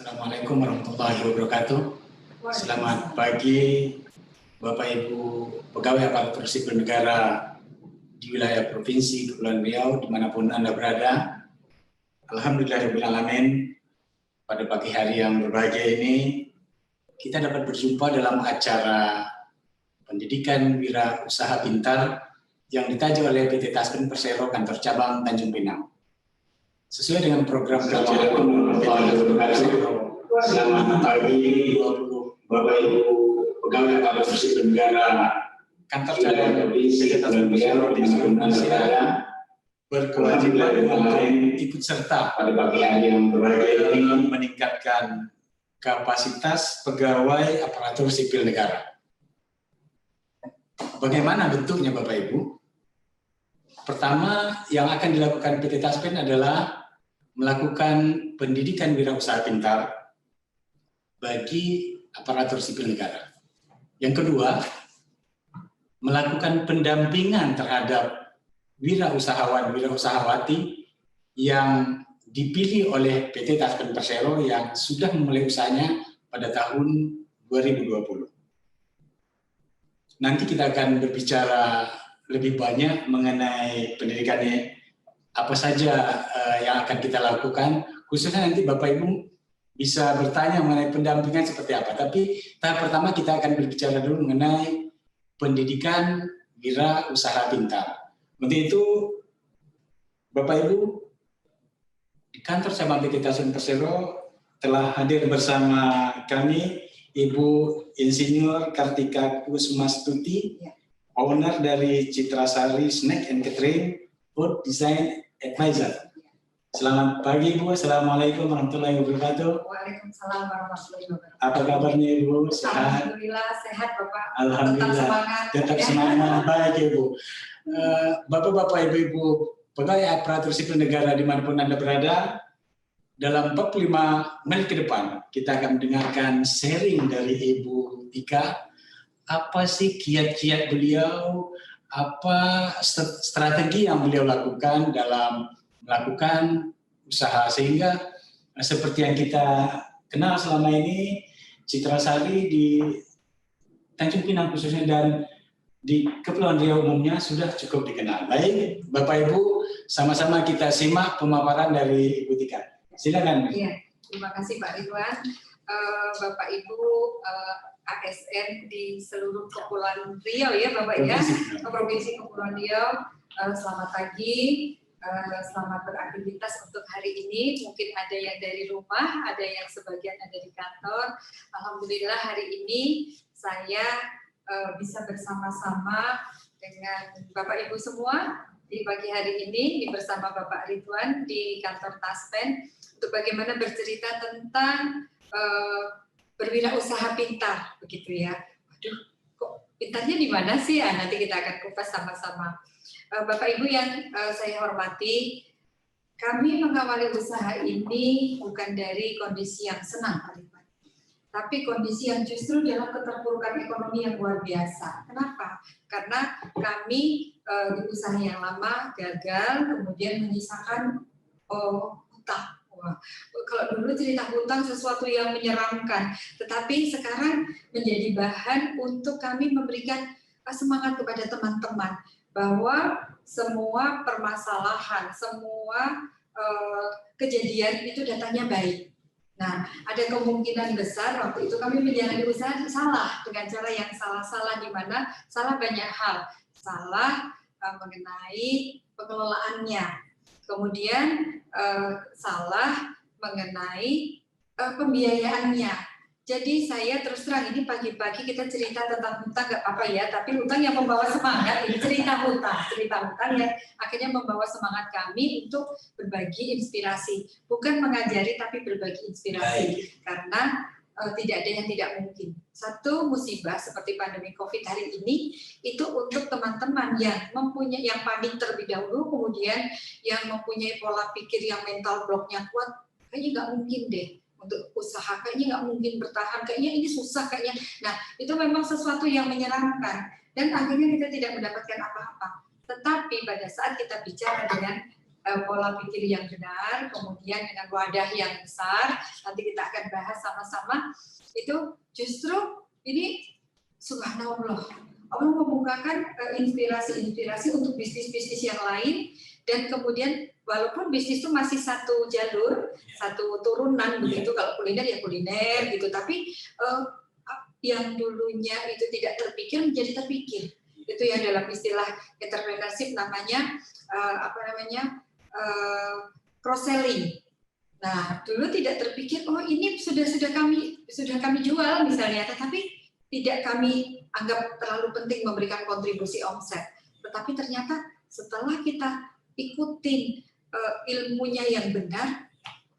Assalamualaikum warahmatullahi wabarakatuh. Selamat pagi Bapak Ibu pegawai aparatur sipil negara di wilayah Provinsi Kepulauan Riau dimanapun Anda berada. Alhamdulillahirrahmanirrahim, pada pagi hari yang berbahagia ini kita dapat berjumpa dalam acara pendidikan wira usaha pintar yang ditaja oleh PT Taspen Persero Kantor Cabang Tanjung Pinang. Sesuai dengan program kerja selamat pagi Bapak Ibu pegawai aparatur sipil negara Kantor Cabang PT Taspen Persero di seluruh Indonesia berkewajiban untuk ikut serta pada pagi hari yang berbahagia ini meningkatkan kapasitas pegawai aparatur sipil negara. Bagaimana bentuknya Bapak Ibu? Pertama yang akan dilakukan PT Taspen adalah melakukan pendidikan wirausaha pintar bagi aparatur sipil negara. Yang kedua, melakukan pendampingan terhadap wirausahawan, wirausahawati yang dipilih oleh PT Taspen Persero yang sudah memulai usahanya pada tahun 2020. Nanti kita akan berbicara lebih banyak mengenai pendidikannya, apa saja yang akan kita lakukan, khususnya nanti Bapak Ibu bisa bertanya mengenai pendampingan seperti apa. Tapi tahap pertama kita akan berbicara dulu mengenai pendidikan wira usaha pintar. Untuk itu Bapak Ibu di kantor cabang PT Taspen Persero telah hadir bersama kami Ibu Insinyur Kartika Kusmastuti, owner dari Citrasari Snack and Catering Food Design Advisor. Selamat pagi Ibu, Assalamualaikum warahmatullahi wabarakatuh. Waalaikumsalam warahmatullahi wabarakatuh. Apa kabarnya Ibu? Sehat? Alhamdulillah sehat Bapak. Alhamdulillah. Tetap semangat. Tetap semangat. Baik Ibu. Bapak-bapak, ibu-ibu pegawai aparatur sipil negara dimanapun Anda berada, dalam 45 menit ke depan kita akan mendengarkan sharing dari Ibu Tika. Apa sih kiat-kiat beliau, apa strategi yang beliau lakukan dalam melakukan usaha, sehingga seperti yang kita kenal selama ini Citrasari di Tanjung Pinang khususnya dan di Kepulauan Riau umumnya sudah cukup dikenal. Baik Bapak Ibu, sama-sama kita simak pemaparan dari Ibu Tika. Silakan. Iya, terima kasih Pak Ridwan. Bapak Ibu ASN di seluruh Kepulauan Riau ya Bapak ya, Provinsi Kepulauan Riau. Selamat pagi, selamat beraktivitas untuk hari ini. Mungkin ada yang dari rumah, ada yang sebagian ada di kantor. Alhamdulillah hari ini saya bisa bersama-sama dengan Bapak Ibu semua di pagi hari ini bersama Bapak Ridwan di kantor Taspen untuk bagaimana bercerita tentang berwirausaha pintar, begitu ya. Waduh, kok pintarnya di mana sih? Nanti kita akan kupas sama-sama. Bapak Ibu yang saya hormati, kami mengawali usaha ini bukan dari kondisi yang senang, Pak Ridwan, tapi kondisi yang justru dalam keterpurukan ekonomi yang luar biasa. Kenapa? Karena kami di usaha yang lama gagal, kemudian menyisakan hutang. Wah, kalau dulu cerita hutang sesuatu yang menyeramkan, tetapi sekarang menjadi bahan untuk kami memberikan semangat kepada teman-teman bahwa semua permasalahan, semua kejadian itu datanya baik. Nah, ada kemungkinan besar waktu itu kami menjalani usaha salah dengan cara yang salah-salah, di mana salah banyak hal, salah mengenai pengelolaannya, kemudian salah mengenai pembiayaannya. Jadi saya terus terang ini pagi-pagi kita cerita tentang hutang nggak apa-apa ya, tapi hutang yang membawa semangat, ini cerita hutang yang akhirnya membawa semangat kami untuk berbagi inspirasi, bukan mengajari tapi berbagi inspirasi. Karena tidak ada yang tidak mungkin. Satu musibah seperti pandemi COVID hari ini itu untuk teman-teman yang mempunyai, yang panik terlebih dahulu, kemudian yang mempunyai pola pikir yang mental blocknya kuat, kayaknya nggak mungkin deh untuk usaha, kayaknya nggak mungkin bertahan, kayaknya ini susah, kayaknya. Nah, itu memang sesuatu yang menyeramkan dan akhirnya kita tidak mendapatkan apa-apa. Tetapi pada saat kita bicara dengan pola pikir yang benar, kemudian dengan wadah yang besar, nanti kita akan bahas sama-sama, itu justru ini subhanallah, Allah membukakan inspirasi-inspirasi untuk bisnis-bisnis yang lain, dan kemudian walaupun bisnis itu masih satu jalur, satu turunan begitu, kalau kuliner ya kuliner gitu, tapi yang dulunya itu tidak terpikir menjadi terpikir. Itu yang dalam istilah entrepreneurship namanya cross selling. Nah, dulu tidak terpikir, oh ini sudah kami jual misalnya, tetapi tidak kami anggap terlalu penting memberikan kontribusi omset. Tetapi ternyata setelah kita ikutin ilmunya yang benar,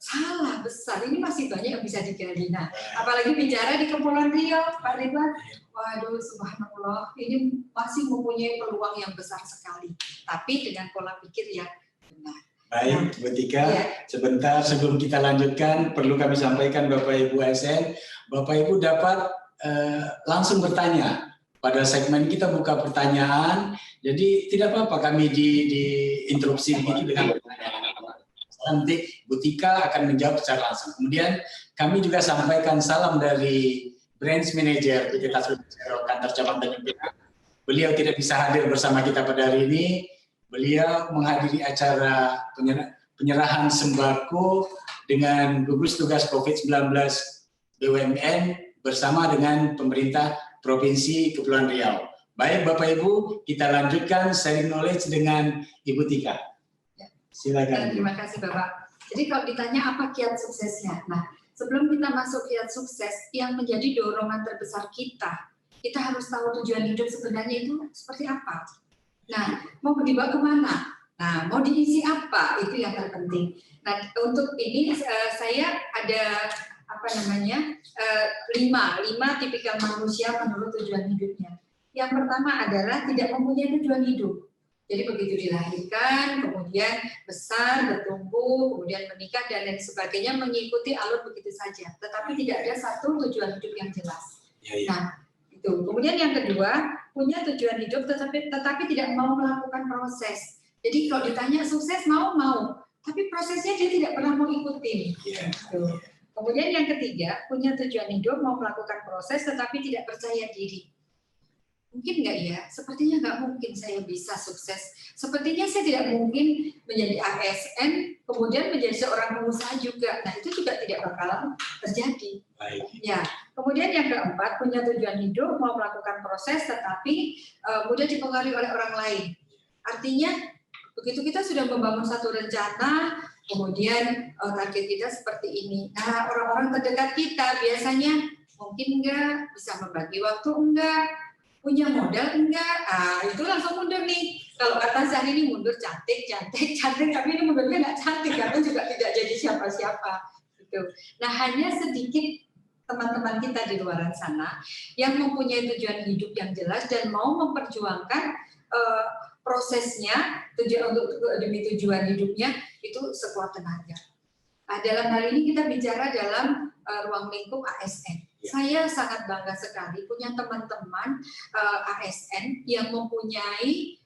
salah besar. Ini masih banyak yang bisa digali. Nah, apalagi bicara di Kepulauan Riau, Pak Ridwan, waduh, subhanallah, ini masih mempunyai peluang yang besar sekali. Tapi dengan pola pikir yang benar. Baik, Bu Tika, sebentar sebelum kita lanjutkan, perlu kami sampaikan Bapak Ibu ASN, Bapak Ibu dapat langsung bertanya. Pada segmen kita buka pertanyaan, jadi tidak apa-apa kami diinterupsi begitu dengan pertanyaan. Nanti Bu Tika akan menjawab secara langsung. Kemudian kami juga sampaikan salam dari Branch Manager PT Tasbih Kantor Cabang Tanjung Pinang. Beliau tidak bisa hadir bersama kita pada hari ini. Beliau menghadiri acara penyerahan sembako dengan gugus tugas COVID-19 BUMN bersama dengan pemerintah Provinsi Kepulauan Riau. Baik Bapak Ibu, kita lanjutkan sharing knowledge dengan Ibu Tika. Silakan. Terima kasih Bapak. Jadi kalau ditanya apa kiat suksesnya, nah sebelum kita masuk kiat sukses, yang menjadi dorongan terbesar kita harus tahu tujuan hidup sebenarnya itu seperti apa. Nah, mau dibawa kemana? Nah, mau diisi apa? Itu yang terpenting. Nah, untuk ini saya ada lima tipikal manusia menurut tujuan hidupnya. Yang pertama adalah tidak mempunyai tujuan hidup. Jadi begitu dilahirkan, kemudian besar, bertumbuh, kemudian menikah dan lain sebagainya, mengikuti alur begitu saja. Tetapi tidak ada satu tujuan hidup yang jelas. Nah, itu. Kemudian yang kedua, punya tujuan hidup tetapi tidak mau melakukan proses. Jadi kalau ditanya sukses mau, tapi prosesnya dia tidak pernah mau ikutin. Kemudian yang ketiga, punya tujuan hidup, mau melakukan proses tetapi tidak percaya diri. Mungkin nggak ya? Sepertinya nggak mungkin saya bisa sukses. Sepertinya saya tidak mungkin menjadi ASN, kemudian menjadi seorang pengusaha juga. Nah, itu juga tidak bakalan terjadi. Baik. Ya. Kemudian yang keempat, punya tujuan hidup, mau melakukan proses, tetapi mudah dipengaruhi oleh orang lain. Artinya, begitu kita sudah membangun satu rencana, kemudian target kita seperti ini. Nah, orang-orang terdekat kita biasanya mungkin enggak, bisa membagi waktu enggak, punya modal enggak, itu langsung mundur nih. Kalau kata saya ini mundur cantik, tapi ini mundurnya enggak cantik karena juga tidak jadi siapa-siapa. Gitu. Nah, hanya sedikit teman-teman kita di luar sana yang mempunyai tujuan hidup yang jelas dan mau memperjuangkan prosesnya demi tujuan hidupnya itu sekuat tenaga. Nah, dalam hal ini kita bicara dalam ruang lingkup ASN. Saya sangat bangga sekali punya teman-teman ASN yang mempunyai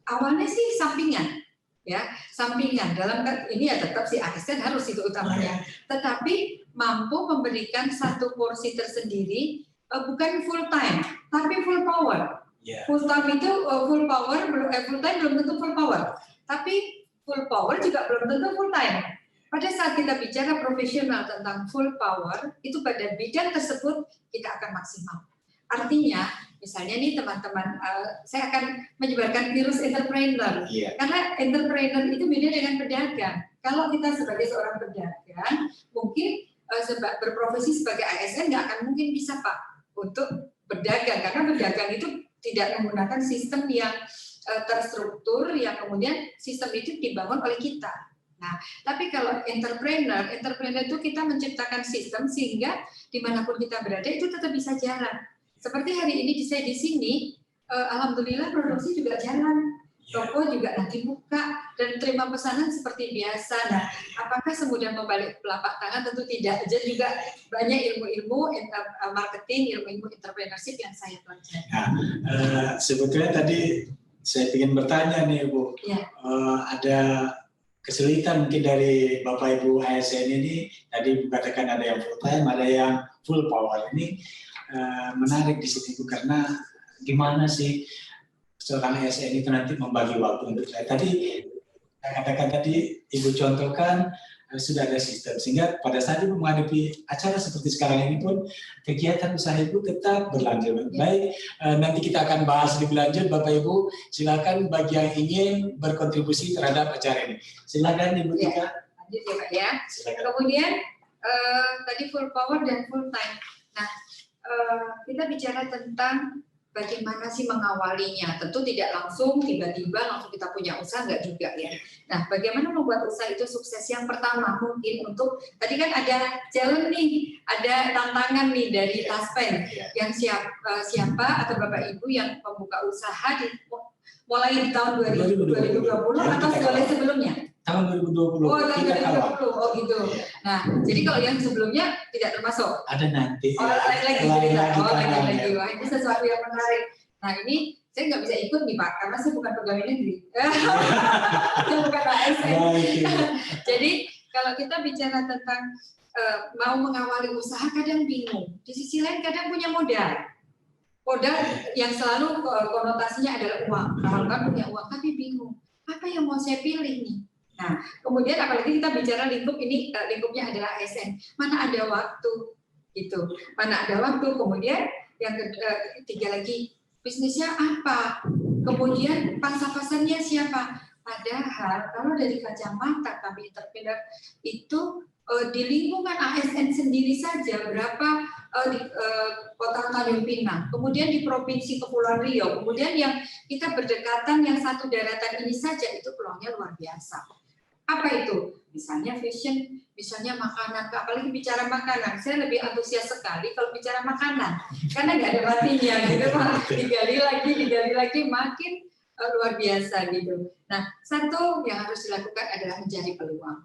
awalnya sih sampingan, ya sampingan dalam ini ya tetap si ASN harus itu utamanya, tetapi mampu memberikan satu porsi tersendiri, bukan full time, tapi full power. Full time itu full power, full time belum tentu full power, tapi full power juga belum tentu full time. Pada saat kita bicara profesional tentang full power, itu pada bidang tersebut kita akan maksimal. Artinya, misalnya nih teman-teman, saya akan menyebarkan virus entrepreneur. Karena entrepreneur itu beda dengan pedagang. Kalau kita sebagai seorang pedagang, mungkin berprofesi sebagai ASN nggak akan mungkin bisa Pak untuk berdagang. Karena berdagang itu tidak menggunakan sistem yang terstruktur, yang kemudian sistem itu dibangun oleh kita. Nah, tapi kalau entrepreneur itu kita menciptakan sistem sehingga dimanapun kita berada itu tetap bisa jalan. Seperti hari ini saya di sini, alhamdulillah produksi juga jalan, toko juga nanti buka dan terima pesanan seperti biasa. Nah, apakah semudah membalik telapak tangan? Tentu tidak. Jadi juga banyak ilmu-ilmu marketing, ilmu-ilmu entrepreneurship yang saya pelajari. Nah, sebetulnya tadi saya ingin bertanya nih Bu, Ya. Ada kesulitan mungkin dari Bapak Ibu ASN ini, tadi katakan ada yang full time, ada yang full power. Ini menarik di sini Bu, karena gimana sih seorang ASN itu nanti membagi waktu untuk saya. Tadi saya katakan tadi, Ibu contohkan sudah ada sistem, sehingga pada saat Ibu menghadapi acara seperti sekarang ini pun kegiatan usaha Ibu tetap berlanjut. Baik, nanti kita akan bahas lebih lanjut. Bapak Ibu silakan bagi yang ingin berkontribusi terhadap acara ini. Silakan Ibu Tika. Lanjut ya Pak ya. Silakan. Kemudian tadi full power dan full time. Nah, kita bicara tentang bagaimana sih mengawalinya. Tentu tidak langsung tiba-tiba langsung kita punya usaha, enggak juga ya. Nah, bagaimana membuat usaha itu sukses? Yang pertama mungkin untuk, tadi kan ada challenge nih, ada tantangan nih dari Taspen yang siapa atau Bapak Ibu yang membuka usaha mulai di tahun 2020 atau sebelumnya? Tahun 2020. Oh, tahun 2020. Oh gitu. Nah, jadi kalau yang sebelumnya tidak termasuk. Ada nanti. Oh, lagi cerita. Oh, lagi. Wah, ini sesuatu yang menarik. Nah, ini saya nggak bisa ikut nih Pak, karena saya bukan pegawai negeri. Saya bukan ASN. Jadi kalau kita bicara tentang mau mengawali usaha, kadang bingung. Di sisi lain kadang punya modal. Modal yang selalu konotasinya adalah uang. Orang punya uang tapi bingung. Apa yang mau saya pilih nih? Nah, kemudian apalagi kita bicara lingkup ini, lingkupnya adalah ASN. Mana ada waktu, gitu. Mana ada waktu. Kemudian yang ketiga lagi, bisnisnya apa? Kemudian pangsa pasarnya siapa? Padahal kalau dari kacamata kami entrepreneur itu di lingkungan ASN sendiri saja berapa di Kota Tanjung Pinang, kemudian di Provinsi Kepulauan Riau, kemudian yang kita berdekatan yang satu daratan ini saja itu peluangnya luar biasa. Apa itu? Misalnya fashion, misalnya makanan, apalagi bicara makanan. Saya lebih antusias sekali kalau bicara makanan, karena nggak ada matinya gitu Pak. Digali lagi, makin luar biasa gitu. Nah, satu yang harus dilakukan adalah mencari peluang.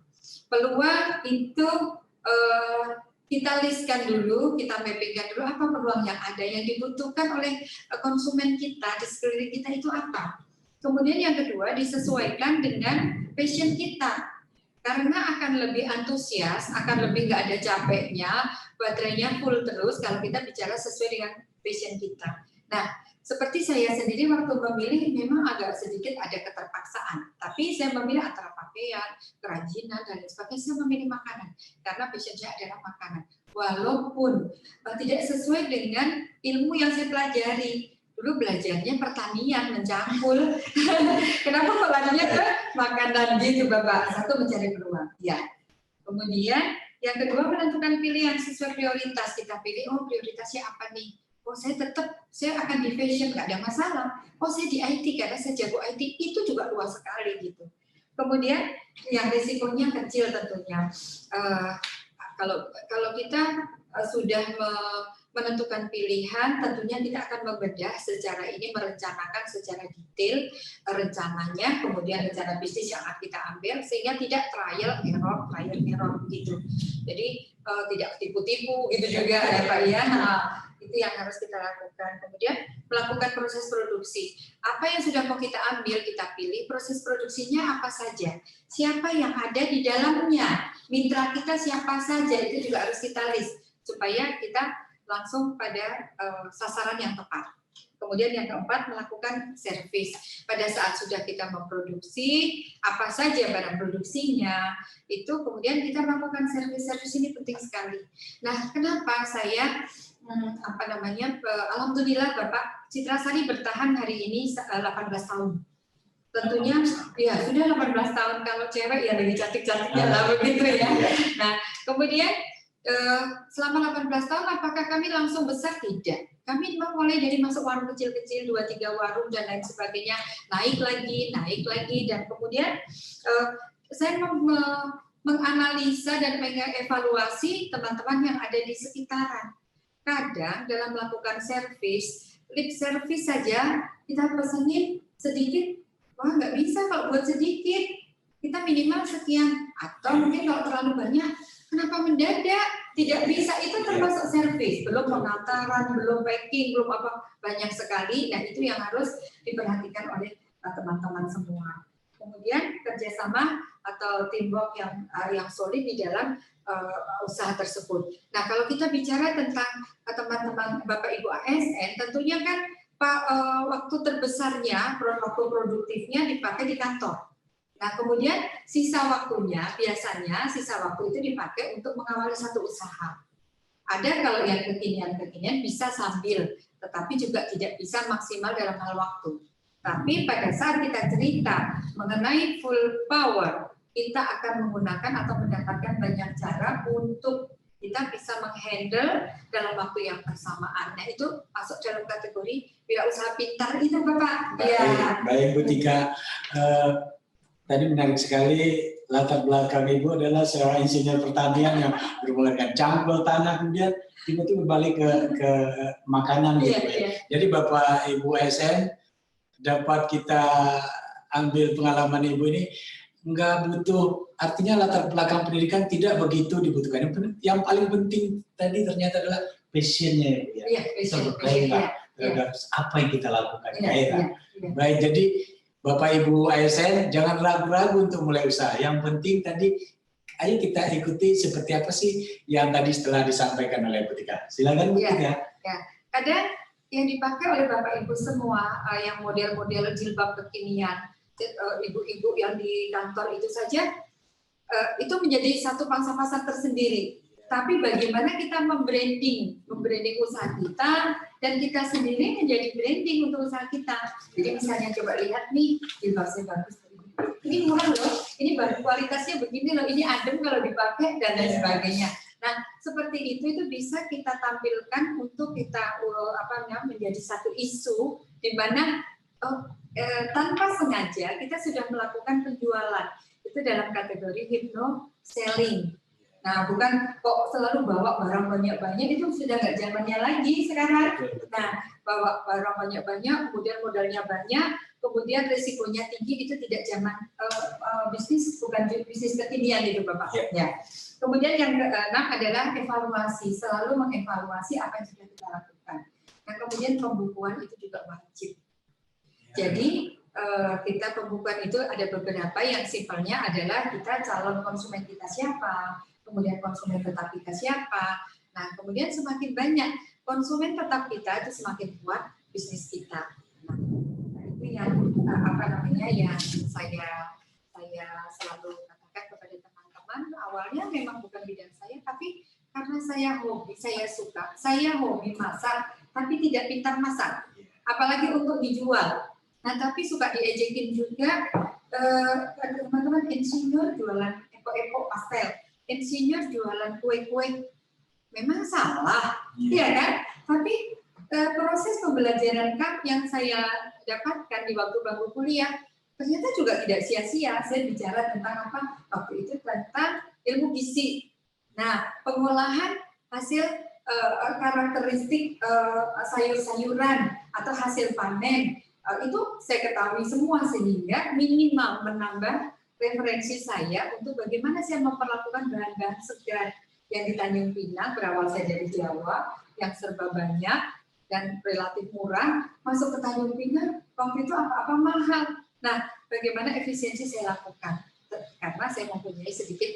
Peluang itu kita listkan dulu, kita mappingkan dulu apa peluang yang ada, yang dibutuhkan oleh konsumen kita di sekeliling kita itu apa. Kemudian yang kedua disesuaikan dengan passion kita, karena akan lebih antusias, akan lebih nggak ada capeknya, baterainya full terus kalau kita bicara sesuai dengan passion kita. Nah, seperti saya sendiri waktu memilih memang agak sedikit ada keterpaksaan, tapi saya memilih antara pakaian, kerajinan dan lain sebagainya. Saya memilih makanan karena passionnya adalah makanan, walaupun tidak sesuai dengan ilmu yang saya pelajari. Dulu belajarnya pertanian, mencangkul. Kenapa kok larinya ke makanan gitu Bapak? Satu, mencari peluang. Ya. Kemudian yang kedua menentukan pilihan sesuai prioritas. Kita pilih, oh prioritasnya apa nih? Oh saya akan di fashion, nggak ada masalah. Oh saya di IT karena saya jago IT, itu juga luas sekali gitu. Kemudian yang risikonya kecil tentunya. Kalau kita sudah menentukan pilihan, tentunya kita akan membedah secara ini, merencanakan secara detail rencananya, kemudian rencana bisnis yang akan kita ambil, sehingga tidak trial error gitu. Jadi tidak tipu-tipu gitu juga ya Pak ya. Itu yang harus kita lakukan. Kemudian melakukan proses produksi. Apa yang sudah mau kita ambil, kita pilih. Proses produksinya apa saja? Siapa yang ada di dalamnya? Mitra kita siapa saja? Itu juga harus kita list supaya kita langsung pada sasaran yang tepat. Kemudian yang keempat, melakukan servis. Pada saat sudah kita memproduksi, apa saja barang produksinya, itu kemudian kita melakukan servis ini penting sekali. Nah, kenapa saya alhamdulillah Bapak Citrasari bertahan hari ini 18 tahun. Tentunya ya sudah 18 tahun, kalau cewek ya lagi cantik-cantiknya lah begitu ya. Nah, kemudian selama 18 tahun apakah kami langsung besar? Tidak. Kami mulai dari masuk warung kecil-kecil, 2-3 warung dan lain sebagainya, naik lagi dan kemudian saya menganalisa dan mengevaluasi teman-teman yang ada di sekitaran. Kadang dalam melakukan servis, lip service saja kita pesenin sedikit, wah nggak bisa kalau buat sedikit, kita minimal sekian, atau mungkin kalau terlalu banyak, kenapa mendadak? Tidak bisa, itu termasuk servis, belum pengantaran, belum packing, belum apa, banyak sekali. Nah itu yang harus diperhatikan oleh teman-teman semua. Kemudian kerjasama atau teamwork yang solid di dalam usaha tersebut. Nah, kalau kita bicara tentang teman-teman Bapak Ibu ASN, tentunya kan waktu terbesarnya, waktu produktifnya dipakai di kantor. Nah, kemudian sisa waktunya, biasanya sisa waktu itu dipakai untuk mengawali satu usaha. Ada kalau yang kekinian-kekinian bisa sambil, tetapi juga tidak bisa maksimal dalam hal waktu. Tapi pada saat kita cerita mengenai full power, kita akan menggunakan atau mendapatkan banyak cara untuk kita bisa menghandle dalam waktu yang bersamaan. Nah, itu masuk dalam kategori wirausaha pintar itu, Bapak. Baik, Bu Tika. Tadi menarik sekali, latar belakang Ibu adalah seorang insinyur pertanian yang bermula dengan cangkul tanah, kemudian tiba-tiba balik ke makanan gitu ya. Jadi Bapak Ibu ASN, dapat kita ambil pengalaman Ibu ini, nggak butuh, artinya latar belakang pendidikan tidak begitu dibutuhkan. Yang paling penting tadi ternyata adalah passion-nya ya. Terhadap apa yang kita lakukan. Baik, jadi Bapak Ibu ASN jangan ragu-ragu untuk mulai usaha. Yang penting tadi, ayo kita ikuti seperti apa sih yang tadi setelah disampaikan oleh Bu Tika. Silakan Bu Tika. Kadang yang dipakai oleh Bapak Ibu semua, yang model-model jilbab kekinian, ibu-ibu yang di kantor itu saja, itu menjadi satu pangsa pasar tersendiri. Tapi bagaimana kita membranding usaha kita, dan kita sendiri menjadi branding untuk usaha kita. Jadi misalnya coba lihat nih, jilbabnya bagus. Ini murah loh, ini baru kualitasnya begini loh, ini adem kalau dipakai dan lain sebagainya. Nah, seperti itu bisa kita tampilkan untuk kita menjadi satu isu di mana tanpa sengaja kita sudah melakukan penjualan. Itu dalam kategori hypno selling. Nah, bukan kok selalu bawa barang banyak-banyak, itu sudah nggak zamannya lagi sekarang. Nah, bawa barang banyak-banyak, kemudian modalnya banyak, kemudian risikonya tinggi, itu tidak zaman bisnis, bukan bisnis kekinian itu Bapak. Ya. Kemudian yang keenam adalah evaluasi, selalu mengevaluasi apa yang sudah kita lakukan. Nah, kemudian pembukuan itu juga wajib. Jadi kita pembukuan itu ada beberapa yang simpelnya adalah kita calon konsumen kita siapa, kemudian konsumen tetap kita siapa. Nah, kemudian semakin banyak konsumen tetap kita itu semakin kuat bisnis kita. Nah, itu yang yang saya selalu katakan kepada teman-teman. Awalnya memang bukan bidang saya, tapi karena saya suka, saya hobi masak, tapi tidak pintar masak, apalagi untuk dijual. Nah, tapi suka diejekin juga teman-teman insinyur jualan epok-epok pastel, insinyur jualan kue-kue. Memang salah, ya kan? Tapi proses pembelajaran yang saya dapatkan di waktu bangku kuliah ternyata juga tidak sia-sia. Saya bicara tentang apa? Waktu itu tentang ilmu gizi. Nah, pengolahan hasil karakteristik sayur-sayuran atau hasil panen. Itu saya ketahui semua sehingga minimal menambah referensi saya untuk bagaimana saya memperlakukan bahan-bahan segar yang di Tanjung Pinang, berawal saya dari Jawa, yang serba banyak dan relatif murah, masuk ke Tanjung Pinang, waktu itu apa-apa mahal. Nah, bagaimana efisiensi saya lakukan? Karena saya mempunyai sedikit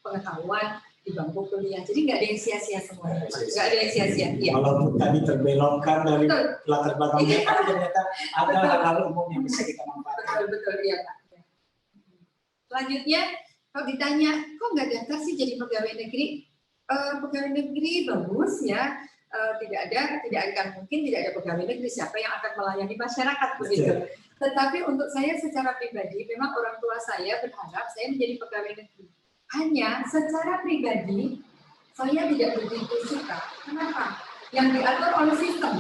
pengetahuan di bangku kuliah. Jadi nggak ada yang sia-sia semuanya. Nggak ada yang sia-sia. Ya. Walaupun tadi terbelokkan dari latar belakangnya, tapi ternyata ada hal-hal umum yang bisa kita manfaatkan. Betul, iya Pak. Selanjutnya, kalau ditanya, kok nggak daftar sih jadi pegawai negeri? Pegawai negeri bagus ya. Tidak akan mungkin tidak ada pegawai negeri, siapa yang akan melayani masyarakat begitu. Tetapi untuk saya secara pribadi, memang orang tua saya berharap saya menjadi pegawai negeri. Hanya secara pribadi, saya tidak begitu suka. Kenapa? Yang diatur oleh sistem.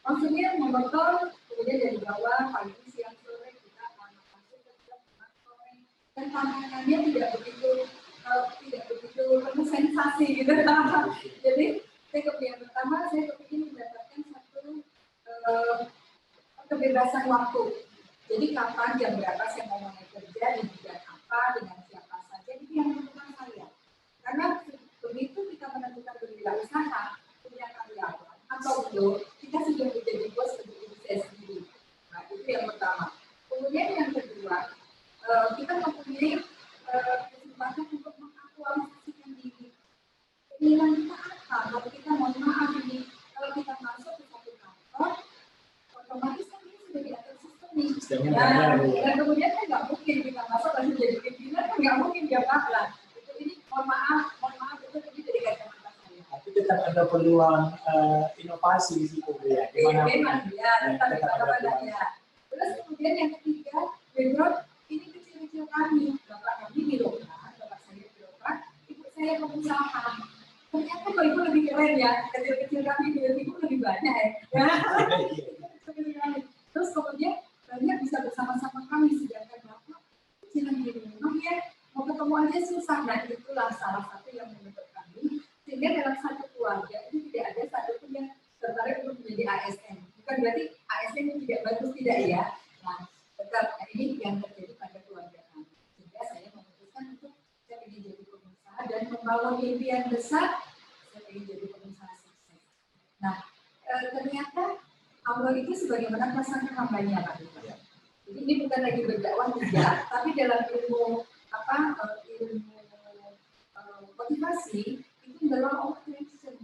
Maksudnya memotong, kemudian dari bawah, pagi, siang, sore, kita akan masuk ke dalam sore. Dan tantangannya tidak begitu sensasi gitu. Jadi, yang pertama, saya kepingin mendapatkan satu kebebasan waktu. Jadi kapan, jam berapa saya mau mulai kerja, di bidang apa, dengan siapa saja, itu yang menentukan saya. Karena begitu kita menentukan berwirausaha, punya karyawan, atau belum, kita sudah menjadi bos untuk diri saya sendiri. Nah, itu yang pertama. otomatis kan ini sudah diatur sistem nih. Sistemnya ada, ya. Dan kemudian kan nggak mungkin kita masuk langsung jadi pimpinan, kan nggak mungkin dia bakal. Ini mohon maaf itu dari kacamata saya. Tapi tetap ada peluang inovasi di situ ya. Memang ya, tetap ada. Terus kemudian yang ketiga, background ini kecil-kecil kami, bapak kami birokrat, bapak saya birokrat, ibu saya pengusaha. Ternyata kalau ibu lebih keren ya, kecil-kecil kami ibu lebih banyak ya. Terus kemudian banyak bisa bersama-sama kami, sedangkan bapak jangan di rumah ya, mau ketemu aja susah. Nah itulah salah satu yang menurut kami, sehingga dalam satu keluarga itu tidak ada satupun yang tertarik untuk menjadi ASN. Bukan berarti ASN itu tidak bagus, tidak ya. Nah tetap ini yang terjadi pada keluarga kami. Sehingga saya memutuskan untuk saya ingin jadi pengusaha dan membangun impian besar, saya ingin jadi pengusaha sukses. Nah ternyata Allah itu sebagaimana prasangka hambanya Pak. Jadi ini bukan lagi berdakwah tidak, tapi dalam ilmu motivasi itu adalah optimism.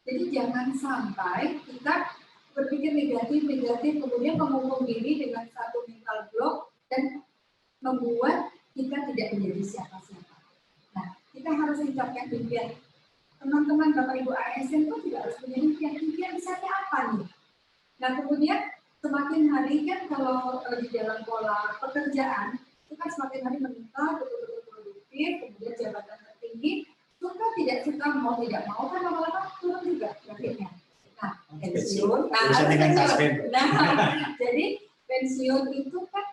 Jadi jangan sampai kita berpikir negatif, kemudian menghukum diri dengan satu mental block dan membuat kita tidak menjadi siapa-siapa. Nah, kita harus mencapai impian. Teman-teman Bapak Ibu ASN itu tidak harus punya impian besarnya apa nih? Nah, kemudian semakin hari kan kalau di dalam pola pekerjaan itu kan semakin hari meningkat, betul-betul produktif, kemudian jabatan tertinggi, suka tidak suka, mau tidak mau kan lama-lama turun juga grafiknya. Nah, pensiun. Jadi pensiun itu kan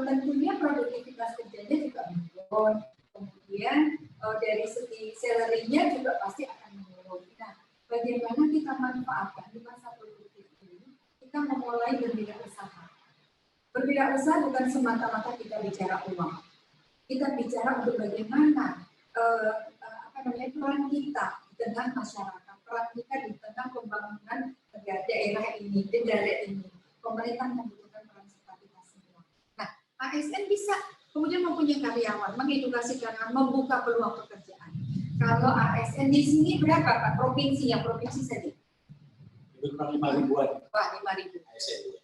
tentunya produktivitas kerjanya juga menurun, kemudian dari segi salary-nya juga pasti akan menurun. Nah, bagaimana kita manfaatkan di masa produktif ini? Kita memulai berwirausaha. Berwirausaha bukan semata-mata kita bicara uang. Kita bicara untuk bagaimana peran kita di tengah masyarakat, peran kita di tengah pembangunan daerah ini, negara ini. Pemerintah membutuhkan peran serta kita semua. Nah, ASN bisa kemudian mempunyai karyawan, mengedukasi karyawan, membuka peluang pekerjaan. Kalau ASN di sini berapa Pak? Provinsinya, provinsi saja. Itu 5.000-an. Wah, 5.000.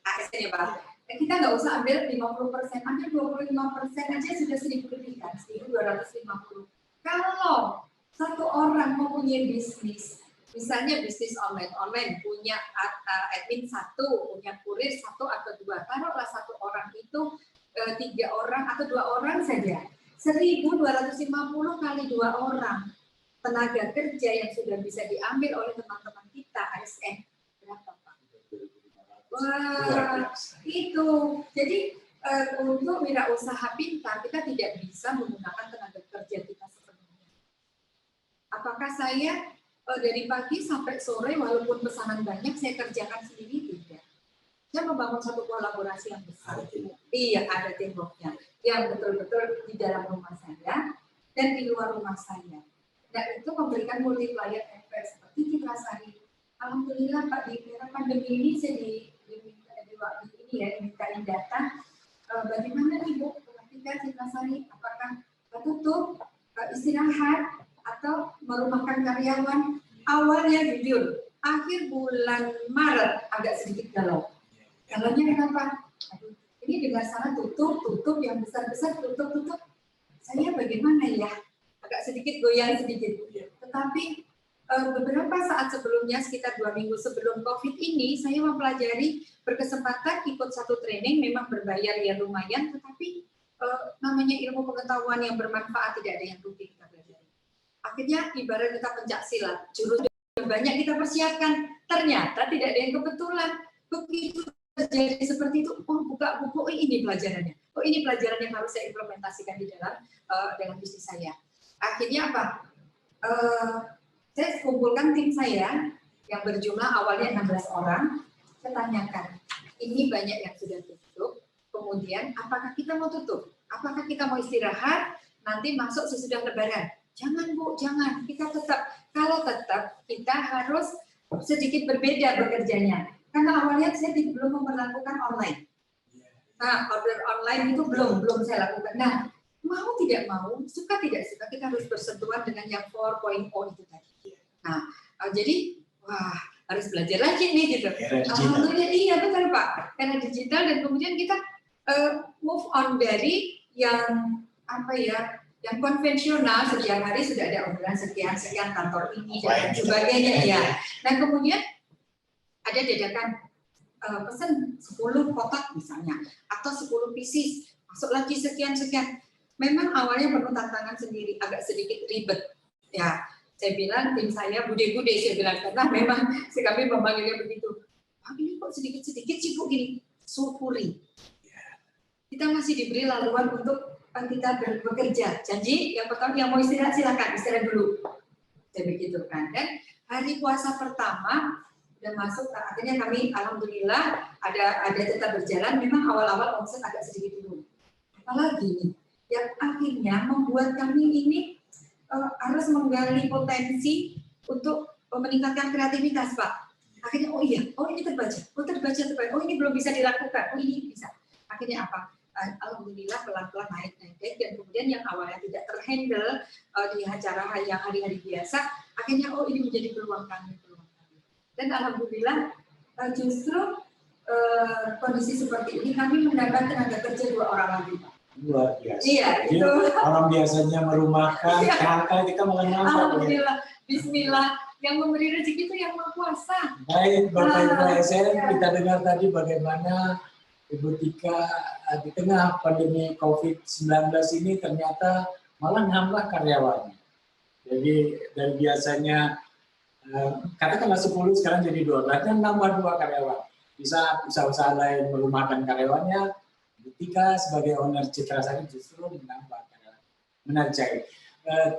ASN ya Pak. Kita nggak usah ambil 50%, ambil 25% aja sudah 1.000 lebih kan, 1.250. Kalau satu orang mempunyai bisnis, misalnya bisnis online punya admin 1, punya kurir 1 atau 2, taruhlah satu orang itu 3 orang atau 2 orang saja, 1.250 kali 2 orang tenaga kerja yang sudah bisa diambil oleh teman-teman kita ASN berapa Pak? Wah, itu. Jadi untuk wirausaha pintar kita tidak bisa menggunakan tenaga kerja kita sepenuhnya. Apakah saya dari pagi sampai sore walaupun pesanan banyak saya kerjakan sendiri? Tidak. Saya membangun satu kolaborasi yang besar. Iya, ada temboknya yang betul-betul di dalam rumah saya dan di luar rumah saya. Dan itu memberikan multiplier effect seperti Citra Sari. Alhamdulillah Pak, di era pandemi ini saya dimintain data bagaimana Ibu ketika Citra Sari, apakah tutup, istirahat, atau merumahkan karyawan. Awalnya jujur, akhir bulan Maret agak sedikit galau. Galaunya kenapa? Aduh, ini dengan sana tutup yang besar-besar tutup. Saya bagaimana ya? Agak sedikit goyang sedikit. Tetapi beberapa saat sebelumnya, sekitar 2 minggu sebelum COVID ini, saya mempelajari, berkesempatan ikut satu training, memang berbayar ya lumayan, tetapi namanya ilmu pengetahuan yang bermanfaat, tidak ada yang rugi kita belajar. Akhirnya ibarat kita pencak silat, jurus yang banyak kita persiapkan, ternyata tidak ada yang kebetulan. Begitu terjadi seperti itu, oh buka buku, ini pelajarannya. Oh ini pelajaran yang harus saya implementasikan di dalam bisnis saya. Akhirnya apa? Saya kumpulkan tim saya yang berjumlah awalnya 16 orang. Saya tanyakan, ini banyak yang sudah tutup, kemudian apakah kita mau tutup? Apakah kita mau istirahat, nanti masuk sesudah lebaran? Jangan Bu, jangan. Kita tetap, kalau tetap kita harus sedikit berbeda bekerjanya. Karena awalnya saya belum memperlakukan online. Nah, order online itu belum saya lakukan. Nah, mau tidak mau, suka tidak suka, kita harus bersentuhan dengan yang 4.0 itu tadi. Nah, jadi wah harus belajar lagi nih gitu. Alhamdulillah iya betul Pak, karena digital dan kemudian kita move on dari yang apa ya, yang konvensional setiap hari sudah ada orderan sekian kantor ini dan sebagainya ya. Nah kemudian ada dadakan pesan 10 kotak misalnya atau 10 pieces masuk lagi sekian. Memang awalnya penuh tantangan sendiri, agak sedikit ribet ya. Saya bilang tim saya bude-bude saya bilang karena memang kami memanggilnya begitu. Ini kok sedikit-sedikit sih Bu gini, syukuri. Kita masih diberi laluan untuk kita bekerja. Janji yang pertama yang mau istirahat silakan istirahat dulu. Saya begitu kan. Dan hari puasa pertama udah masuk, akhirnya kami alhamdulillah ada tetap berjalan. Memang awal-awal omset agak sedikit turun. Apalagi nih, yang akhirnya membuat kami ini harus menggali potensi untuk meningkatkan kreativitas Pak. Akhirnya ini terbaca, oh ini belum bisa dilakukan, oh ini bisa. Akhirnya apa? Alhamdulillah pelan-pelan naik dan kemudian yang awalnya tidak terhandle di acara yang hari-hari biasa, akhirnya ini menjadi peluang kami. Dan alhamdulillah justru kondisi seperti ini kami mendapat tenaga kerja 2 orang lagi Pak. Luar biasa. Iya, itu. Orang biasanya merumahkan, kita mengenal. Alhamdulillah, Bismillah. Yang memberi rezeki itu yang Maha Kuasa. Baik, Bapak Ibu ASN, kita dengar tadi bagaimana Ibu Tika di tengah pandemi COVID-19 ini ternyata malah nambah karyawannya. Jadi dari biasanya katakanlah 10 sekarang jadi 12, dan nambah 2 karyawan. Bisa usaha-usaha lain merumahkan karyawannya. Ibu Tika sebagai owner Citra Sari justru menambah karyawan. Menarik sekali.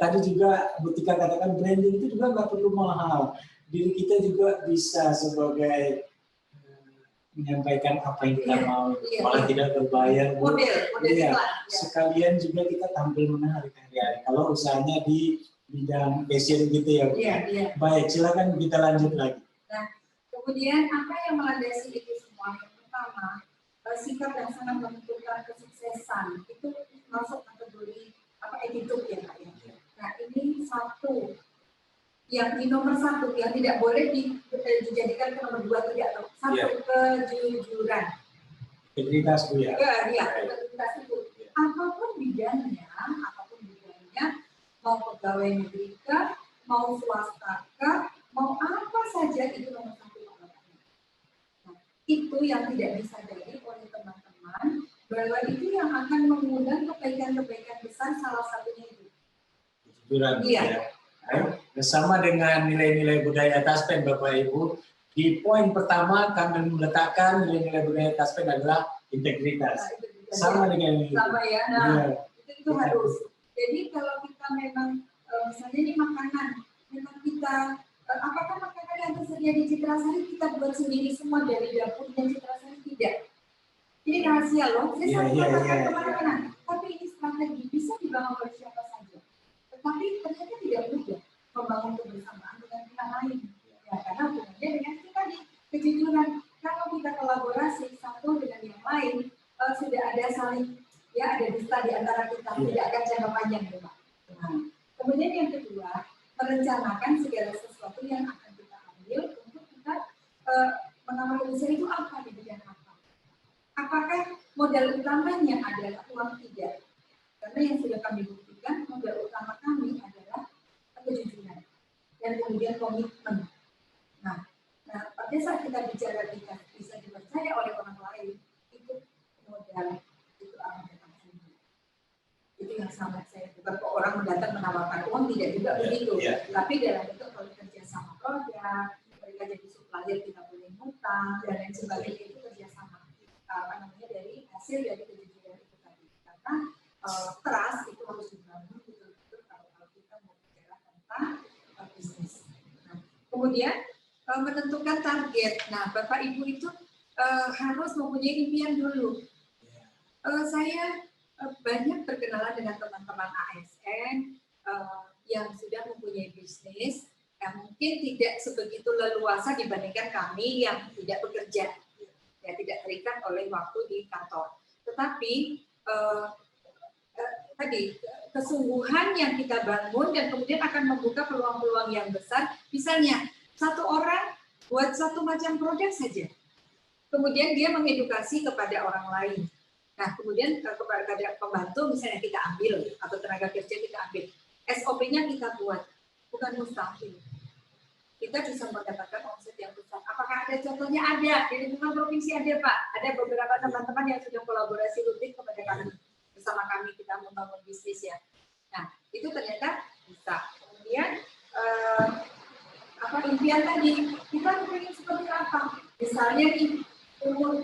Tadi juga Bu Tika katakan branding itu juga nggak perlu mahal. Diri kita juga bisa sebagai menyampaikan apa yang kita mau, malah tidak berbayar. Model sekalian juga kita tampil menarik hari-hari. Kalau usahanya di bidang fashion gitu ya Bu. Baik, silakan kita lanjut lagi. Nah, kemudian apa yang melandasi itu semua? Yang pertama, sikap yang sangat menentukan kesuksesan itu masuk kategori attitude ya Pak ya. Nah ini satu yang di nomor 1 yang tidak boleh dijadikan ke nomor 2 tidak atau kejujuran. Integritas Bu ya. Integritas itu. Apapun bidangnya, mau pegawai negeri kah, mau swasta kah, mau apa saja itu nomor 1 Pak. Nah, itu yang tidak disadari oleh teman-teman bahwa itu yang akan mengundang kebaikan-kebaikan besar, salah satunya itu. Kejujuran. Ya. Bersama dengan nilai-nilai budaya Taspen Bapak Ibu, di poin pertama kami meletakkan nilai-nilai budaya Taspen adalah integritas. Sama dengan ini. Sama ya. Nah, itu harus. Jadi kalau kita memang misalnya ini makanan, memang kita apakah makanan yang tersedia di Citra Sari kita buat sendiri semua dari dapurnya Citra Sari? Tidak. Ini rahasia loh. Saya sampaikan kemana-mana. Tapi ini strategi bisa dibangun oleh siapa saja. Tetapi ternyata tidak mudah membangun kebersamaan dengan pihak lain. Ya, karena hubungannya dengan kita di kejujuran. Kalau kita kolaborasi satu dengan yang lain, sudah ada saling ada dusta di antara kita, tidak akan jangka panjang ya Pak. Nah, kemudian yang kedua, merencanakan segala sesuatu yang akan kita ambil untuk kita mengambil usaha itu apa di bidang apa. Apakah modal utamanya adalah uang? Tidak. Karena yang sudah kami buktikan, modal utama kami adalah kejujuran dan kemudian komitmen. Nah, pada saat kita bicara kita bisa dipercaya oleh orang lain, itu modal itu akan datang sendiri. Itu yang sangat saya bukan kok orang mendatang menawarkan uang, tidak juga begitu. Tapi dalam bentuk kalau kerja sama produk, mereka jadi supplier kita boleh ngutang dan lain sebagainya, itu kerjasama dari hasil dari kejujuran itu tadi. Karena trust itu harus dibangun betul-betul kalau kita mau bicara tentang bisnis. Nah, kemudian menentukan target. Nah, Bapak Ibu itu harus mempunyai impian dulu. Saya banyak berkenalan dengan teman-teman ASN yang sudah mempunyai bisnis yang mungkin tidak sebegitu leluasa dibandingkan kami yang tidak bekerja. Ya, tidak terikat oleh waktu di kantor. Tetapi tadi kesungguhan yang kita bangun dan kemudian akan membuka peluang-peluang yang besar. Misalnya satu orang buat satu macam produk saja. Kemudian dia mengedukasi kepada orang lain. Nah, kemudian kepada pembantu misalnya kita ambil, atau tenaga kerja kita ambil. SOP-nya kita buat, bukan mustahil. Kita bisa mendapatkan omset yang besar. Apakah ada contohnya? Ada. Di lingkungan provinsi ada, Pak. Ada beberapa teman-teman yang sudah kolaborasi rutin kepada kami. Bersama kami kita membangun bisnis ya. Nah, itu ternyata bisa. Kemudian, impian tadi, kita ingin seperti apa? Misalnya di umur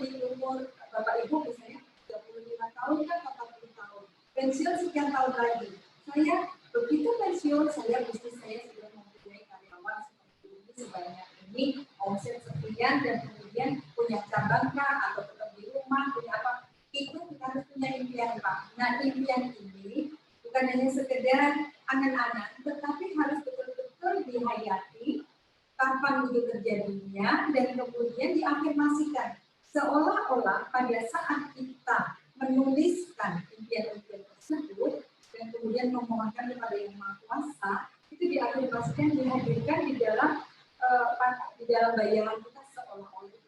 Bapak Ibu misalnya 35 tahun kan 40 tahun. Pensiun sekian tahun lagi. Saya begitu pensiun, saya bisnis saya sudah mempunyai karyawan seperti ini sebanyak ini, omset sekian dan kemudian punya cabang kah atau tetap di rumah, punya apa? Itu kita harus punya impian, Pak. Nah, impian ini bukan hanya sekedar angan-angan, tetapi harus betul-betul dihayati kapan itu terjadinya dan kemudian diafirmasikan. Seolah-olah pada saat kita menuliskan impian-impian tersebut dan kemudian memohonkan kepada Yang Maha Kuasa, itu diafirmasikan, dihadirkan di dalam bayangan kita seolah-olah.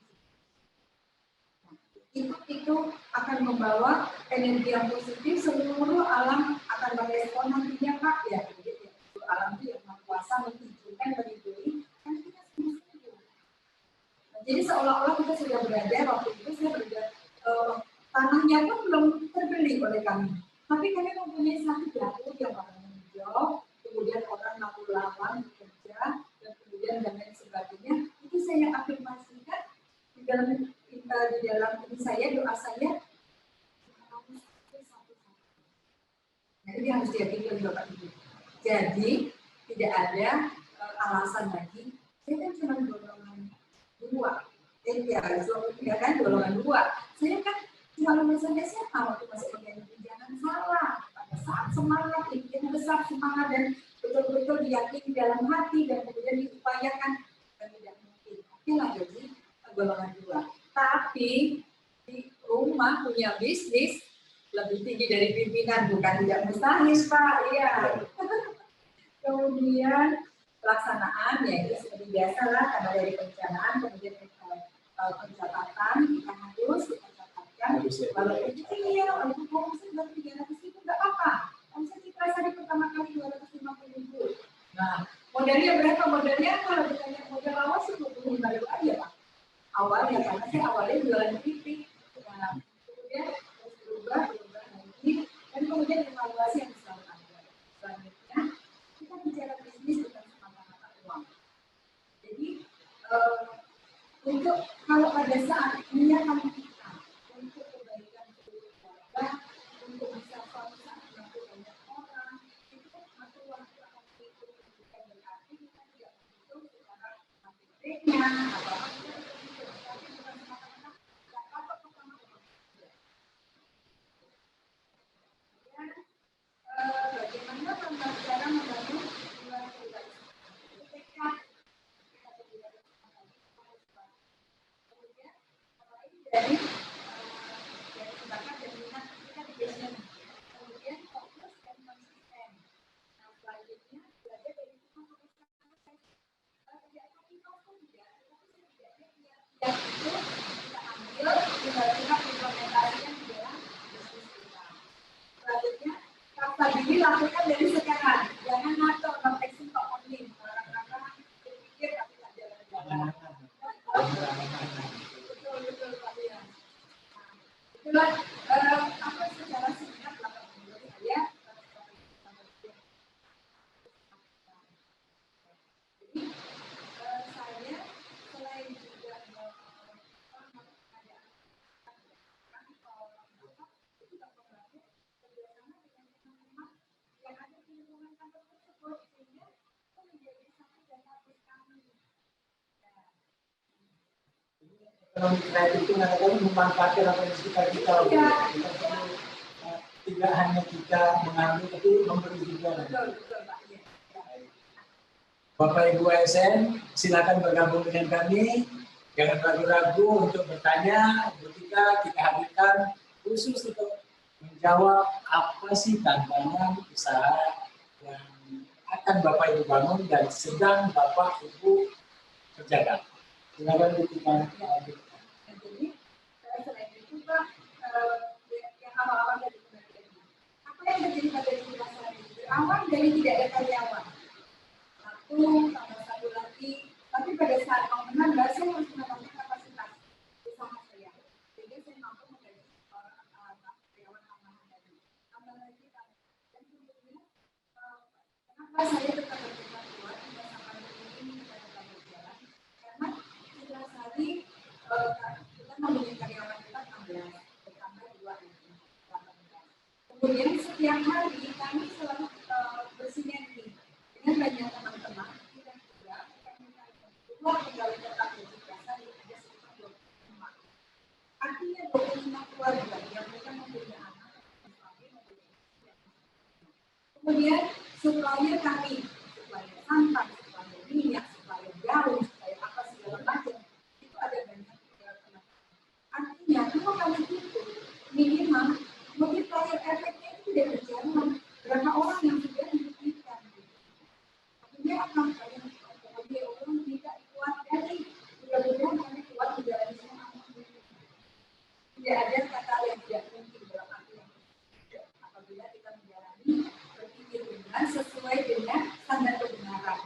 Itu akan membawa energi yang positif, seluruh alam akan merespon nantinya, Pak. Ya, gitu. Alam itu Yang Maha Kuasa mengizinkan beri-beri. Jadi seolah-olah kita sudah berada, waktu itu saya berada, tanahnya pun belum terbeli oleh kami. Tapi kami mempunyai satu dapur yang akan menghijau, kemudian orang lalu lalang bekerja, dan kemudian dan lain sebagainya. Itu saya afirmasikan di dalam ini saya, doa saya. Nah, ini harus diyakini Bapak Ibu. Jadi tidak ada alasan lagi. Saya kan cuma golongan dua. Saya kan cuma misalnya siapa waktu masih organik, jangan salah. Pada saat semangat, impian besar, semangat dan betul-betul diyakini dalam hati dan kemudian diupayakan, dan tidak mungkin. Oke lah, jadi golongan dua. Tapi di rumah punya bisnis lebih tinggi dari pimpinan, bukan tidak mustahil, Pak. Iya. Kemudian pelaksanaan ya itu seperti biasa lah, karena dari perencanaan kemudian pencatatan kita harus catatkan kalau kecil untuk omset dari 300.000 nggak apa-apa, omset kita hari pertama kali 250.000. Nah, modalnya berapa? Modalnya kalau ditanya modal awal sih 25.000 aja, Pak. Awalnya karena saya awalnya jualan titik, nah, kemudian terus berubah lagi, dan kemudian evaluasi yang selalu ada. Selanjutnya kita bicara bisnis bukan semata-mata uang. Jadi untuk kalau pada saat niatan kita untuk kebaikan keluarga, untuk bisa suatu saat membantu banyak orang, itu satu waktu akan itu bukan berarti kita tidak butuh secara materinya atau tapi bukan semata-mata dapat pertama bagaimana cara membangun hubungan pribadi. Ketika dari bakat dan minat kita di passion, kemudian fokus dan konsisten. Nah, selanjutnya belajar dari Tuhan untuk tidak tapi pun tidak, tapi setidaknya niat itu kita ambil, kita implementasikan di dalam bisnis kita. Selanjutnya paksa diri lakukan dari sekarang, jangan ngaco non action to only, karena berpikir tapi tidak jalan-jalan. Itulah apa secara singkat lah menurut saya. Jadi saya selain juga yang ada di lingkungan kantor tersebut sehingga itu menjadi satu data kami. Ekonomi kreatif itu kadang-kadang memanfaatkan apa yang sekitar kita. Ya. Tidak hanya kita mengambil, tapi memberi juga. Betul, Pak. Ya. Bapak Ibu ASN, silakan bergabung dengan kami. Jangan ragu-ragu untuk bertanya. Ketika kita hadirkan khusus untuk menjawab apa sih tantangan usaha yang akan Bapak Ibu bangun dan sedang Bapak Ibu kerjakan. Silakan kita. Jadi selain itu Pak, yang awal-awal dari penelitian, apa yang terjadi pada Citra Sari? Berawal dari tidak ada karyawan. Satu, tambah satu lagi. Tapi pada saat mau menambah, saya harus menambahkan kapasitas usaha saya. Jadi saya mampu menggaji karyawan tambahan tadi. Tambah lagi, dan kemudian kenapa saya tetap bertekad kuat hingga sampai hari ini kita tetap berjalan? Karena Citra Sari kita mempunyai karyawan kita 16, bertambah 2 lagi, 18. Kemudian setiap hari kami selalu bersinergi dengan banyak teman-teman dan juga kami keluar pegawai tetap di Citra Sari ada sekitar 25. Artinya 25 keluarga yang mereka mempunyai anak, suami, mempunyai istri. Kemudian supplier kami, supplier santan, supplier minyak, supplier gaun, supplier apa segala macam, itu ada banyak teman-teman. Artinya kalau kami tutup minimal multiplier efeknya itu tidak berjalan. Berapa orang yang sudah diberikan? Artinya akan kalian kemudian orang tidak kuat dari mudah-mudahan kami kuat menjalani semua anak. Tidak ada kata yang tidak mungkin dalam arti yang tidak. Apabila kita menjalani berpikir benar sesuai dengan standar kebenaran.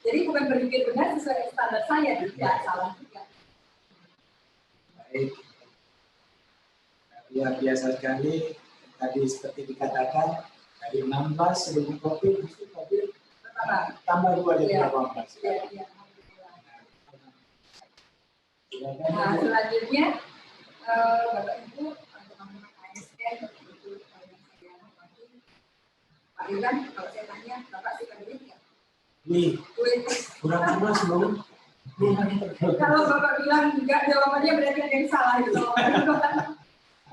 Jadi bukan berpikir benar sesuai standar saya, tidak salah juga. Baik. Luar biasa sekali. Tadi seperti dikatakan dari 16 sebelum COVID, justru COVID tambah 2 jadi 18. Ya. Silakan. Nah, selanjutnya Bapak Ibu teman-teman ASN itu yang saya hormati. Pak Iwan, kalau saya tanya, Bapak suka duit nggak? Wih, Duit. kurang puas belum? Kalau Bapak bilang enggak, jawabannya berarti ada yang salah gitu.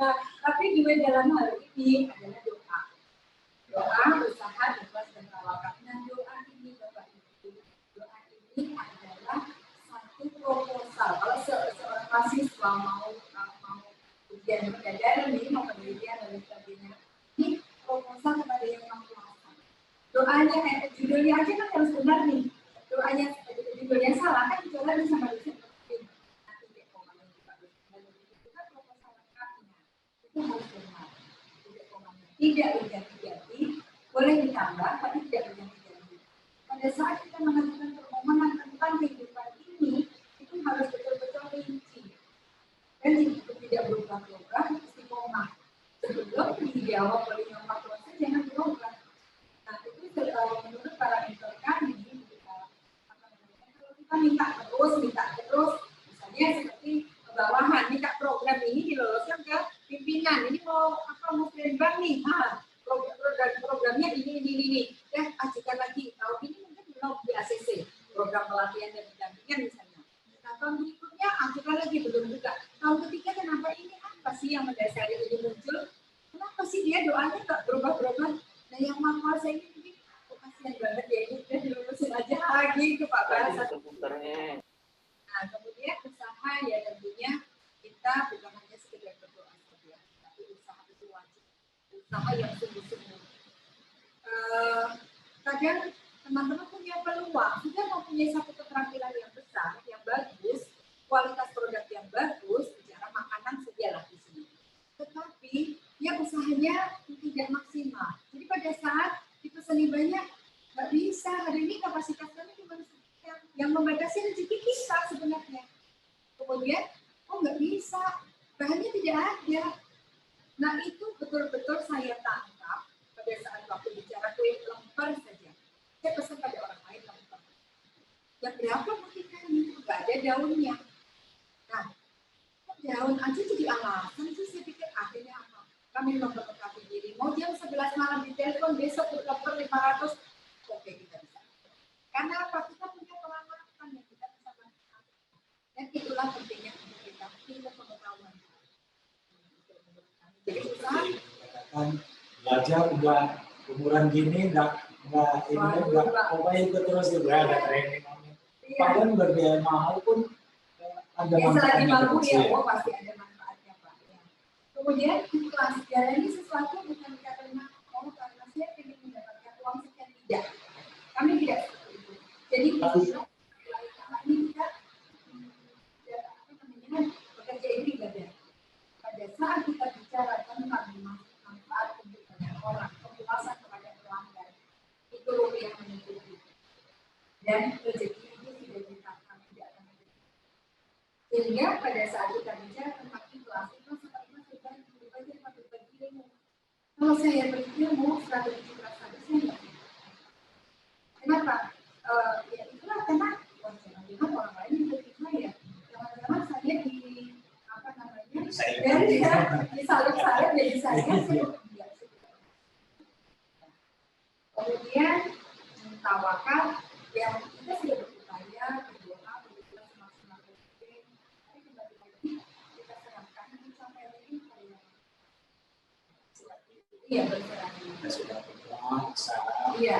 Nah, tapi duit dalam hal ini adalah doa. Doa, usaha, ikhlas dan tawakal. Nah, doa ini Bapak Ibu, doa ini adalah satu proposal. Kalau seorang mahasiswa mau ujian mendadak ini mau penelitian dan sebagainya, ini proposal kepada yang mampu. Doanya, judulnya aja kan harus benar nih. Doanya judulnya salah kan bicara sama dosen mungkin. Nanti deh komanya juga. Dan itu kan proposal lengkapnya. Itu harus benar. Tidak berganti-ganti, boleh ditambah tapi tidak berganti-ganti. Pada saat kita mengajukan permohonan tentang kehidupan ini, itu harus betul-betul rinci. Dan tidak berubah-ubah, istiqomah. Sebelum dijawab oleh yang proses, jangan berubah. Nah, itu menurut parameter kami, kalau kita minta terus, misalnya seperti bawahan, minta program ini diloloskan ke pimpinan, ini mau bank nih, programnya ini, ya ajukan lagi, tahun ini mungkin belum di ACC, program pelatihan dan pendampingan misalnya. Nah, tahun berikutnya ajukan lagi, belum juga. Tahun ketiga kenapa ini apa sih yang mendasari ini muncul? Kenapa sih dia doanya nggak berubah-berubah? Nah, yang makuasa ini mungkin kasihan banget ya, ini udah dilulusin aja lagi ke Pak Bahasa. Nah, kemudian usaha ya tentunya kita bukan hanya sekedar berdoa saja, tapi usaha itu wajib. Usaha yang sungguh-sungguh. Kadang teman-teman punya peluang, sudah mempunyai satu keterampilan yang besar, yang bagus, kualitas produk yang bagus, bicara makanan sejalan di sini. Tetapi ya usahanya tidak maksimal. Jadi pada saat dipesan banyak, nggak bisa. Hari ini kapasitas kami cuma yang membatasi rezeki kita sebenarnya. Kemudian, nggak bisa, bahannya tidak ada. Nah itu betul-betul saya tangkap pada saat waktu bicara kue lemper saja. Saya pesan pada orang lain lemper. Ya berapa multikannya? Nggak ada daunnya. Nah, daun aja jadi alasan sih, saya pikir akhirnya apa? Kami memperlengkapi diri. Mau jam 11 malam di telepon, besok lemper 500. Oke, kita bisa. Karena apa? Kita punya pengalaman yang kita bisa lakukan. Dan itulah pentingnya untuk kita punya pengetahuan. Jadi usaha. Belajar udah umuran gini, nggak pokoknya ikut terus juga ada training. Padahal berbiaya mahal pun ada selagi manfaatnya. mampu ya, pasti ada manfaatnya Pak. Ya. Kemudian ikhlas, jalani sesuatu bukan karena karena saya ingin mendapatkan uang sekian, tidak. Kami tidak seperti itu. Jadi ini kita saya berilmu, strategi citra sari saya nggak punya. Kenapa? Ya itulah karena jangan-jangan orang lain ikut saya. Jangan-jangan saya di apa namanya disalib-salib jadi saya. Kemudian tawakal yang kita sudah berupaya berdoa berdoa semaksimal mungkin, tapi kembali lagi kita serahkan sampai lagi pada iya berserah. Kita sudah berdoa, usaha, Iya.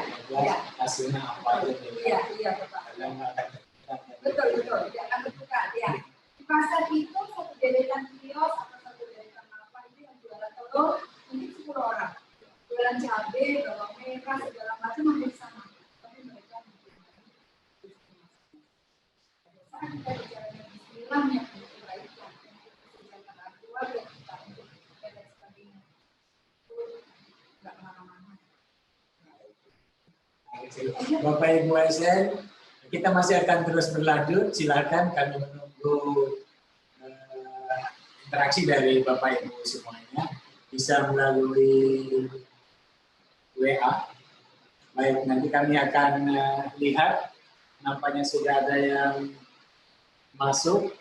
hasilnya apa aja nih? Iya Bapak. Kadang akan Betul, tidak akan terbuka. Ya. Di pasar itu satu deretan kios atau satu deretan apa itu yang jualan telur mungkin 10 orang. Jualan cabai, bawang merah, segala macam hampir sama. Tapi mereka saat kita bicara Bismillah yang untuk kebaikan, untuk kesejahteraan keluarga kita, untuk dan lain sebagainya. Itu nggak kemana-mana. Bapak Ibu ASN, kita masih akan terus berlanjut. Silakan kami menunggu interaksi dari Bapak Ibu semuanya. Bisa melalui WA. Baik, nanti kami akan lihat nampaknya sudah ada yang masuk.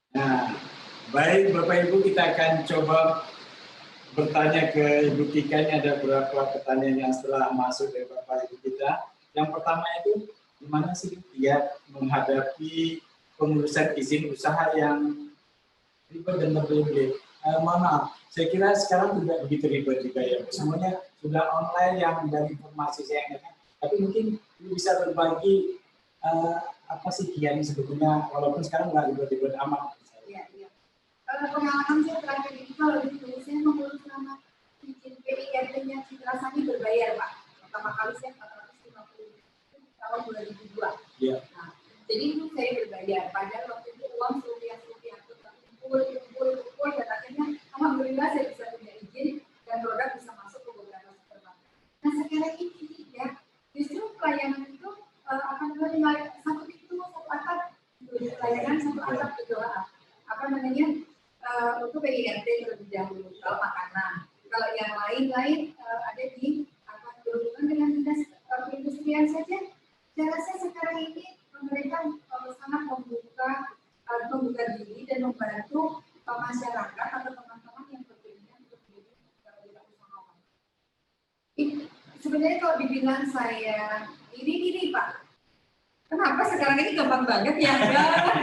Nah, baik Bapak Ibu, kita akan coba bertanya ke Ibu Tika. Ini ada beberapa pertanyaan yang setelah masuk dari Bapak Ibu kita. Yang pertama itu, gimana sih dia menghadapi pengurusan izin usaha yang ribet dan berbelit-belit? Mohon maaf, saya kira sekarang tidak begitu ribet juga ya. Semuanya sudah online yang dari informasi saya ingatkan. Tapi mungkin bisa berbagi apa sih kian sebetulnya, walaupun sekarang nggak ribet-ribet amat. Iya. Pengalaman saya terakhir ini kalau gitu, saya mengurus nama izin PIRT-nya Citra Sari berbayar, Pak. Pertama kali saya 450 tahun 2002. Iya. Nah, jadi itu saya berbayar. Padahal waktu itu uang rupiah kumpul, dan akhirnya alhamdulillah saya bisa punya izin dan produk bisa masuk ke beberapa supermarket. Nah sekarang ini tidak, justru pelayanan itu akan tinggal satu pintu, satu atap, pelayanan satu atap itu apa namanya untuk PIRT terlebih dahulu kalau makanan. Kalau yang lain ada di akan berhubungan dengan dinas perindustrian saja. Saya rasa sekarang ini pemerintah sangat membuka diri dan membantu masyarakat atau teman-teman yang bekerja untuk menjadi usahawan. Sebenarnya kalau dibilang saya ini Pak, kenapa sekarang ini gampang banget ya?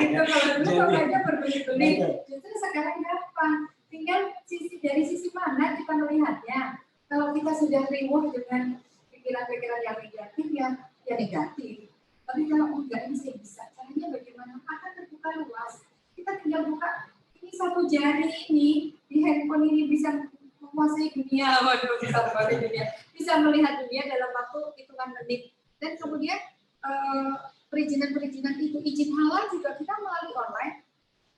Gitu kalau dulu aja berbelit-belit. Justru sekarang gampang. Tinggal dari sisi mana kita melihatnya. Kalau kita sudah riuh dengan pikiran-pikiran yang negatif, ya negatif. Tapi kalau enggak, ini saya bisa. Caranya bagaimana? Akan terbuka luas. Kita tinggal buka. Ini satu jari ini di handphone ini bisa menguasai dunia. Waduh, bisa menguasai dunia. Bisa melihat dunia dalam waktu hitungan menit. Dan kemudian perizinan itu, izin halal juga kita melalui online.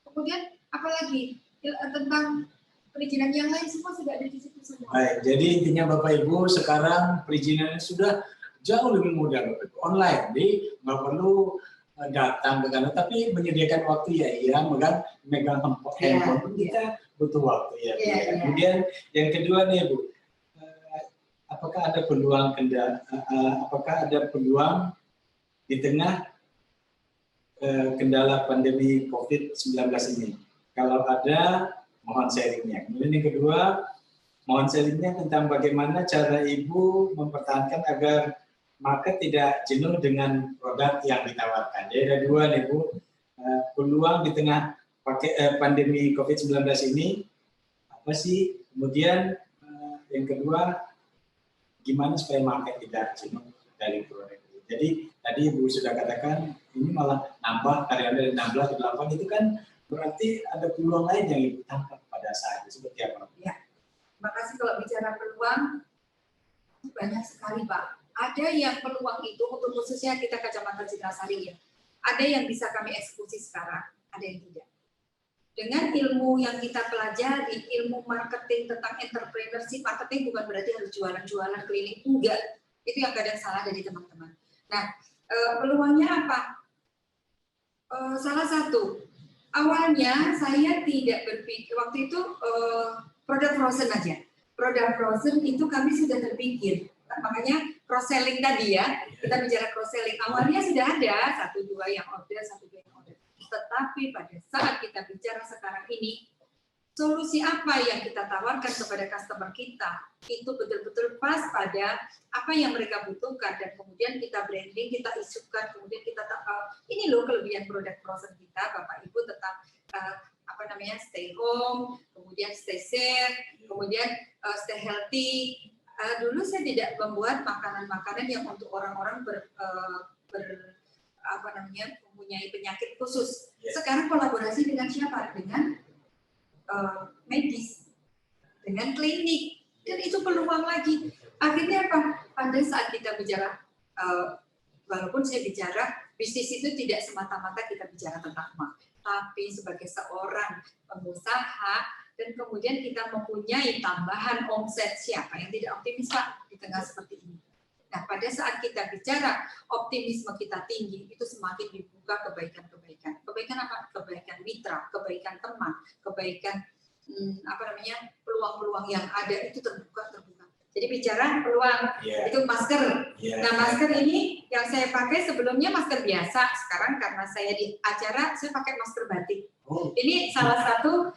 Kemudian apalagi tentang perizinan yang lain semua sudah ada di situ semua. Baik, jadi intinya Bapak Ibu sekarang perizinannya sudah jauh lebih mudah online. Jadi nggak perlu datang ke sana, tapi menyediakan waktu ya, megang handphone pun kita butuh waktu ya. Kemudian yang kedua nih Bu, apakah ada peluang di tengah kendala pandemi COVID-19 ini? Kalau ada, mohon sharingnya. Kemudian yang kedua, mohon sharingnya tentang bagaimana cara Ibu mempertahankan agar market tidak jenuh dengan produk yang ditawarkan. Jadi ada dua nih Bu, peluang di tengah pandemi COVID-19 ini, apa sih? Kemudian yang kedua, gimana supaya market tidak jenuh dari produk itu. Jadi tadi Ibu sudah katakan, ini malah nambah karyawan dari 16 ke 8, itu kan berarti ada peluang lain yang Ibu tangkap pada saat itu. Seperti apa? Ya, terima kasih. Kalau bicara peluang, banyak sekali Pak. Ada yang peluang itu untuk khususnya kita Kacamata Citra Sari ya. Ada yang bisa kami eksekusi sekarang, ada yang tidak. dengan ilmu yang kita pelajari, ilmu marketing tentang entrepreneurship, marketing bukan berarti harus jualan-jualan keliling, enggak. Itu yang kadang salah dari teman-teman. Nah, peluangnya apa? Salah satu, awalnya saya tidak berpikir, waktu itu produk frozen aja. Produk frozen itu kami sudah terpikir. Makanya cross-selling tadi ya, kita bicara cross-selling. Awalnya sudah ada, 1-2 yang order, 1-2 yang order. Tetapi pada saat kita bicara sekarang ini, solusi apa yang kita tawarkan kepada customer kita, itu betul-betul pas pada apa yang mereka butuhkan, dan kemudian kita branding, kita isukan, kemudian kita ini loh kelebihan produk frozen kita, Bapak Ibu tetap stay home, kemudian stay safe, kemudian stay healthy. Dulu saya tidak membuat makanan-makanan yang untuk orang-orang mempunyai penyakit khusus. Sekarang kolaborasi dengan siapa? Dengan medis, dengan klinik, dan itu peluang lagi. Akhirnya apa? Pada saat kita bicara, walaupun saya bicara bisnis itu tidak semata-mata kita bicara tentang uang, tapi sebagai seorang pengusaha, dan kemudian kita mempunyai tambahan omset, siapa yang tidak optimis Pak di tengah seperti ini? Nah, pada saat kita bicara optimisme kita tinggi, itu semakin dibuka kebaikan-kebaikan. Kebaikan apa? Kebaikan mitra, kebaikan teman, kebaikan peluang-peluang yang ada itu terbuka. Jadi bicara peluang, itu masker. Nah, masker ini yang saya pakai sebelumnya masker biasa. Sekarang karena saya di acara, saya pakai masker batik. Ini salah satu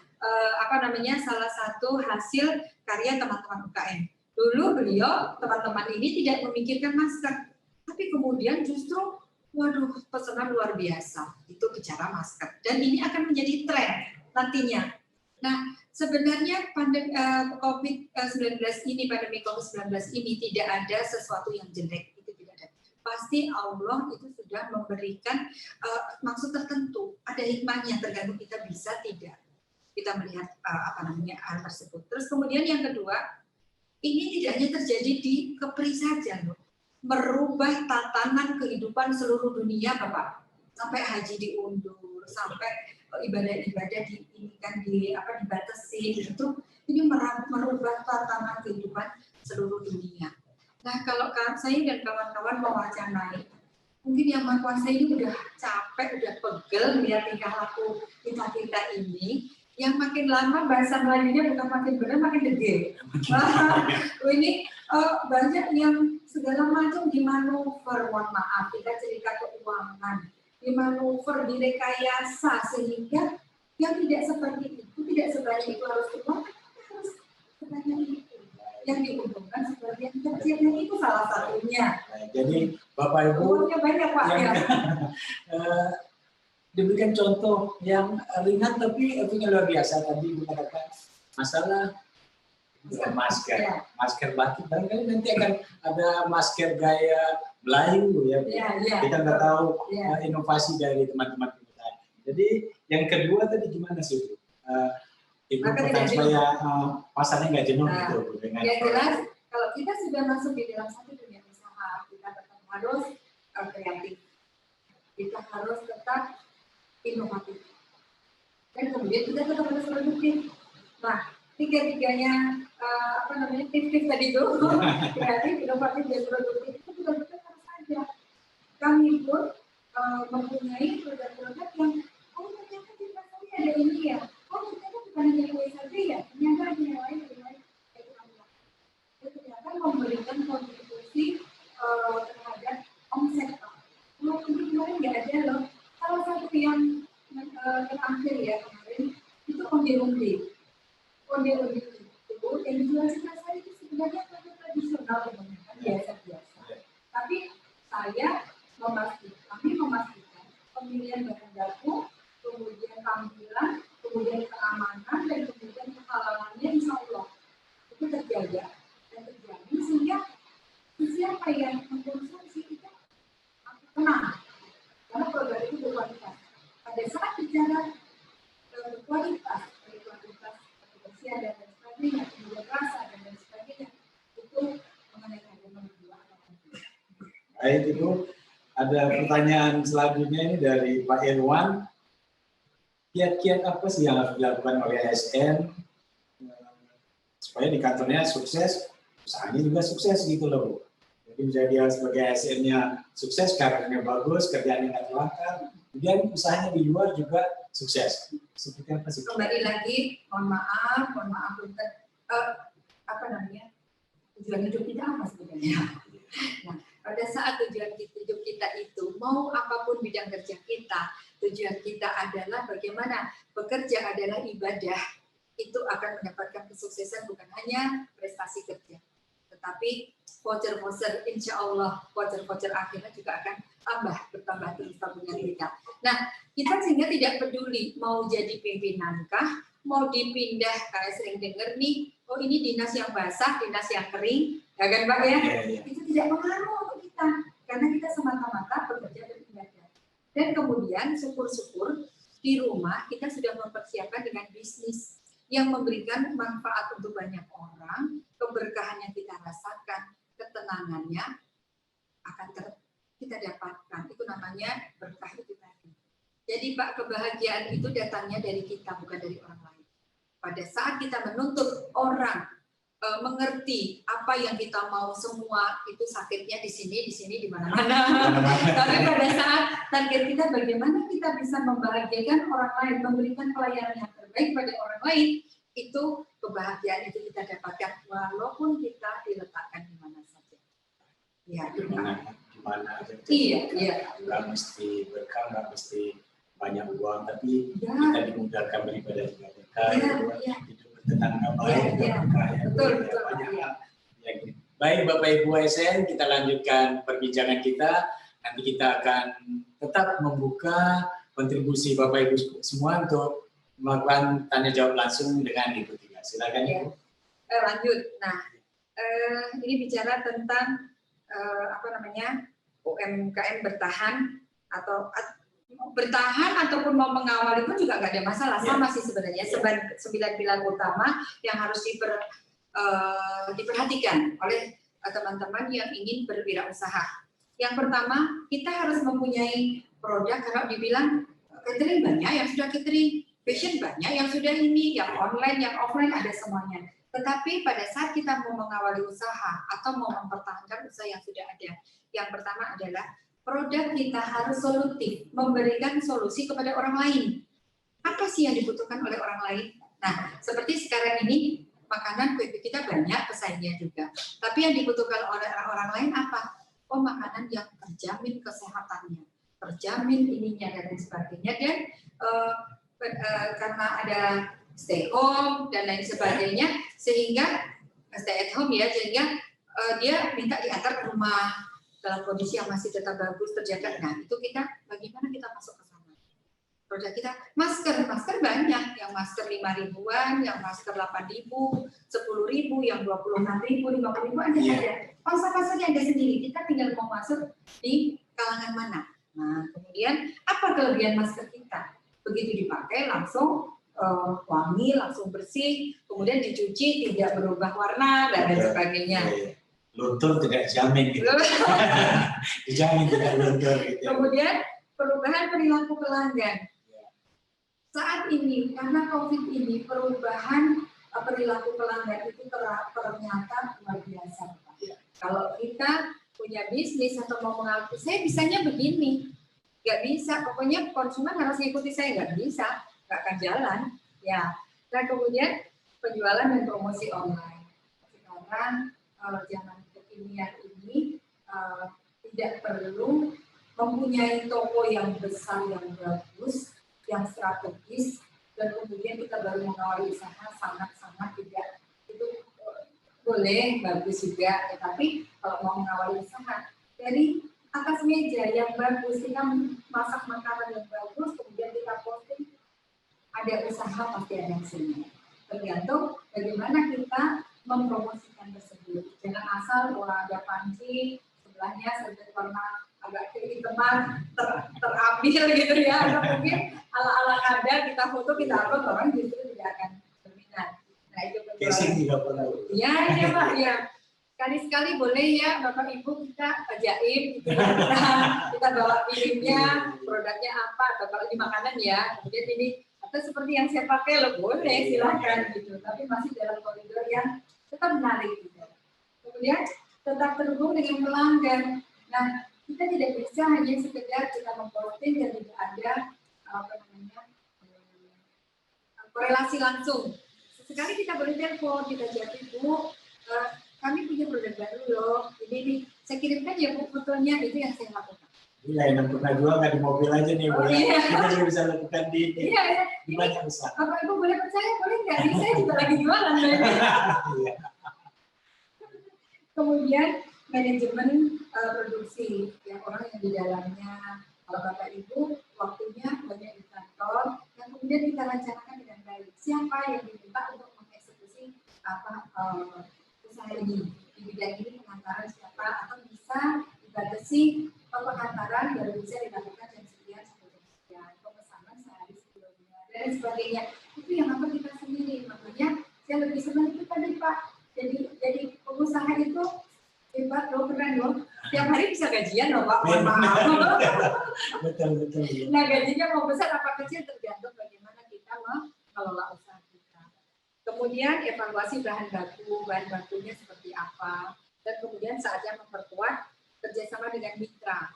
salah satu hasil karya teman-teman UKM. Dulu beliau, teman-teman ini tidak memikirkan masker, tapi kemudian justru, waduh, pesanan luar biasa. Itu bicara masker. Dan ini akan menjadi tren nantinya. Nah, sebenarnya pandemi COVID-19 ini, pandemi COVID-19 ini tidak ada sesuatu yang jelek, itu tidak ada. Pasti Allah itu sudah memberikan maksud tertentu, ada hikmahnya, tergantung kita bisa tidak kita melihat hal tersebut. Terus kemudian yang kedua, ini tidak hanya terjadi di Kepri saja loh, merubah tatanan kehidupan seluruh dunia Bapak, sampai haji diundur, sampai ibadah-ibadah dibatasi, itu ini merubah tatanan kehidupan seluruh dunia. Nah, kalau saya dan kawan-kawan mewacanai, mungkin yang Maha ini udah capek, udah pegel melihat tingkah laku kita ini, yang makin lama bahasa Melayunya bukan makin benar, makin gede. Ini banyak yang segala macam dimanuver, mohon maaf, kita cerita keuangan, dimanuver, direkayasa, sehingga yang tidak seperti itu, tidak sebanyak itu harus keluar, harus sebanyak itu. Yang diuntungkan seperti yang terjadi itu salah satunya. Jadi Bapak Ibu, banyak Pak ya. Diberikan contoh yang ringan tapi artinya luar biasa. Tadi dikatakan masalah masker batik, barangkali nanti akan ada masker gaya Melayu ya. Kita nggak tahu inovasi dari teman-teman kita. Jadi yang kedua tadi gimana sih Ibu pertanyaan supaya pasarnya nggak jenuh gitu dengan. Ya jelas, kalau kita sudah masuk di dalam satu dunia usaha, kita tetap harus kreatif, kita harus tetap inovatif, dan kemudian kita tetap harus produktif. Nah, tiga-tiganya tips tadi itu kreatif, inovatif, dan produktif itu betul-betul harus ada. Kami pun mempunyai produk-produk yang ternyata di pasar ada ini ya, ternyata bukan hanya kue saja ya, ternyata ada yang lain ternyata memberikan kontribusi terhadap omset. Kalau ini kemarin nggak ada loh. Salah satu yang terakhir ya kemarin itu onde-onde itu yang dijual di pasar itu sebenarnya produk tradisional kebanyakan biasa-biasa. Tapi kami memastikan pemilihan bahan baku, kemudian tampilan, kemudian keamanan, dan kemudian kehalalannya insya Allah itu terjaga dan terjamin, sehingga siapa yang mengkonsumsi itu tenang. Karena produk itu berkualitas. Pada saat bicara kualitas kebersihan dan sebagainya, kemudian rasa dan sebagainya, itu mengenai harga menjual. Baik, Ibu. Ada pertanyaan selanjutnya ini dari Pak Irwan. kiat-kiat apa sih yang harus dilakukan oleh ASN supaya di kantornya sukses, usahanya juga sukses gitu loh Bu. Jadi misalnya dia sebagai ASN-nya sukses, karirnya bagus, kerjaannya nggak terlantar, kemudian usahanya di luar juga sukses. Seperti apa sih? Kembali lagi, mohon maaf apa namanya, tujuan hidup kita apa sebenarnya? Nah, pada saat tujuan hidup kita itu, mau apapun bidang kerja kita, tujuan kita adalah bagaimana bekerja adalah ibadah, itu akan mendapatkan kesuksesan bukan hanya prestasi kerja, tetapi voucher-voucher, insya Allah voucher-voucher akhirnya juga akan bertambah terus tabungan kita. Nah, kita sehingga tidak peduli mau jadi pimpinan-kah, mau dipindah, kayak sering dengar nih, oh ini dinas yang basah, dinas yang kering, ya kan Pak ya? Itu tidak pengaruh untuk kita, karena kita semata-mata bekerja beribadah. Dan kemudian syukur-syukur di rumah kita sudah mempersiapkan dengan bisnis yang memberikan manfaat untuk banyak orang, keberkahan yang kita rasakan, ketenangannya akan kita dapatkan. Itu namanya berkah itu tadi. Jadi Pak, kebahagiaan itu datangnya dari kita, bukan dari orang lain. Pada saat kita menuntut orang mengerti apa yang kita mau, semua itu sakitnya di sini, di mana-mana. Tapi pada saat target kita bagaimana kita bisa membahagiakan orang lain, memberikan pelayanan yang terbaik pada orang lain, itu kebahagiaan itu kita dapatkan walaupun kita diletakkan di mana saja. Ya, di mana aja. Iya. Nggak mesti berkah, nggak mesti banyak uang, tapi kita dimudahkan beribadah juga berkah, hidup bertenang nggak baik juga berkah. Betul. Banyak hal. Baik Bapak Ibu ASN, kita lanjutkan perbincangan kita. Nanti kita akan tetap membuka kontribusi Bapak Ibu semua untuk melakukan tanya jawab langsung dengan Ibu Tika. Silakan Ibu. Lanjut. Nah, ini bicara tentang UMKM bertahan ataupun mau mengawali pun juga nggak ada masalah, sama sih sebenarnya. 9 pilar utama yang harus diperhatikan oleh teman-teman yang ingin berwirausaha. Yang pertama, kita harus mempunyai produk. Kalau dibilang catering banyak yang sudah catering, fashion banyak yang sudah ini, yang online, yang offline ada semuanya. Tetapi pada saat kita mau mengawali usaha atau mau mempertahankan usaha yang sudah ada, yang pertama adalah produk kita harus solutif, memberikan solusi kepada orang lain. Apa sih yang dibutuhkan oleh orang lain? Nah, seperti sekarang ini, makanan kue kita banyak, pesaingnya juga. Tapi yang dibutuhkan oleh orang lain apa? Oh, makanan yang terjamin kesehatannya, terjamin ininya, dan lain sebagainya. Dan karena ada stay home dan lain sebagainya, sehingga stay at home ya, sehingga dia minta diantar ke rumah dalam kondisi yang masih tetap bagus, terjaga. Nah, itu kita bagaimana kita masuk ke sana? Produk kita masker banyak, yang masker 5.000-an, yang masker 8.000, 10.000, yang 26.000, 50.000 ada saja. Pasar-pasarnya ada sendiri. Kita tinggal mau masuk di kalangan mana. Nah, kemudian apa kelebihan masker kita? Begitu dipakai langsung wangi, langsung bersih, kemudian dicuci tidak berubah warna dan lain sebagainya. Luntur tidak jamin gitu. Dijamin tidak luntur gitu. Kemudian perubahan perilaku pelanggan. Saat ini karena COVID ini perubahan perilaku pelanggan itu ternyata luar biasa. Kalau kita punya bisnis atau mau mengaku, saya bisanya begini, nggak bisa. Pokoknya konsumen harus ikuti saya, nggak bisa, nggak akan jalan. Ya. Nah kemudian penjualan dan promosi online. Sekarang zaman kekinian ini tidak perlu mempunyai toko yang besar, yang bagus, yang strategis, dan kemudian kita baru mengawali usaha, sangat-sangat tidak. Itu boleh, bagus juga, tetapi kalau mau mengawali usaha dari atas meja yang bagus, kita masak makanan yang bagus, kemudian kita posting, ada usaha pasti ada hasilnya. Tergantung bagaimana kita mempromosikan tersebut. Jangan asal ada panci sebelahnya sedikit warna agak kehitaman terambil gitu ya, atau mungkin ala-ala ada kita foto, kita upload, orang justru tidak akan berminat. Nah itu casing juga perlu. Ya Pak ya. Sekali-sekali boleh ya Bapak Ibu kita ajaib, kita bawa pilihnya, produknya apa, atau kalau ini makanan ya, kemudian ini atau seperti yang saya pakai loh boleh silahkan gitu, tapi masih dalam koridor yang tetap menarik gitu. Kemudian tetap terhubung dengan pelanggan. Nah, kita tidak bisa hanya sekedar kita memposting dan tidak ada korelasi langsung. Sesekali kita boleh telepon, kita jawab, Bu, kami punya produk baru loh. Ini nih, saya kirimkan ya Bu fotonya, itu yang saya lakukan. Iya, yang pernah jual nggak di mobil aja nih, Bu. Iya. Kita juga bisa lakukan di banyak besar. Bapak Ibu boleh percaya, boleh nggak? Ini saya juga lagi jualan. Iya. Kemudian manajemen produksi, yang orang yang di dalamnya. Kalau Bapak Ibu waktunya banyak di kantor, dan kemudian kita rencanakan dengan baik. Siapa yang diminta untuk mengeksekusi usaha ini? Di bidang ini pengantaran siapa? Atau bisa dibatasi pengantaran baru bisa dilakukan jam sekian sampai jam sekian, pemesanan sehari sebelumnya dan sebagainya. Itu yang apa kita sendiri. Makanya saya lebih senang itu tadi Pak. Jadi pengusaha itu hebat loh, keren loh. Tiap hari bisa gajian loh Pak. Betul. Nah gajinya mau besar apa kecil tergantung bagaimana kita mengelola usaha kita. Kemudian evaluasi bahan bakunya seperti apa. Dan kemudian saatnya memperkuat kerjasama dengan mitra.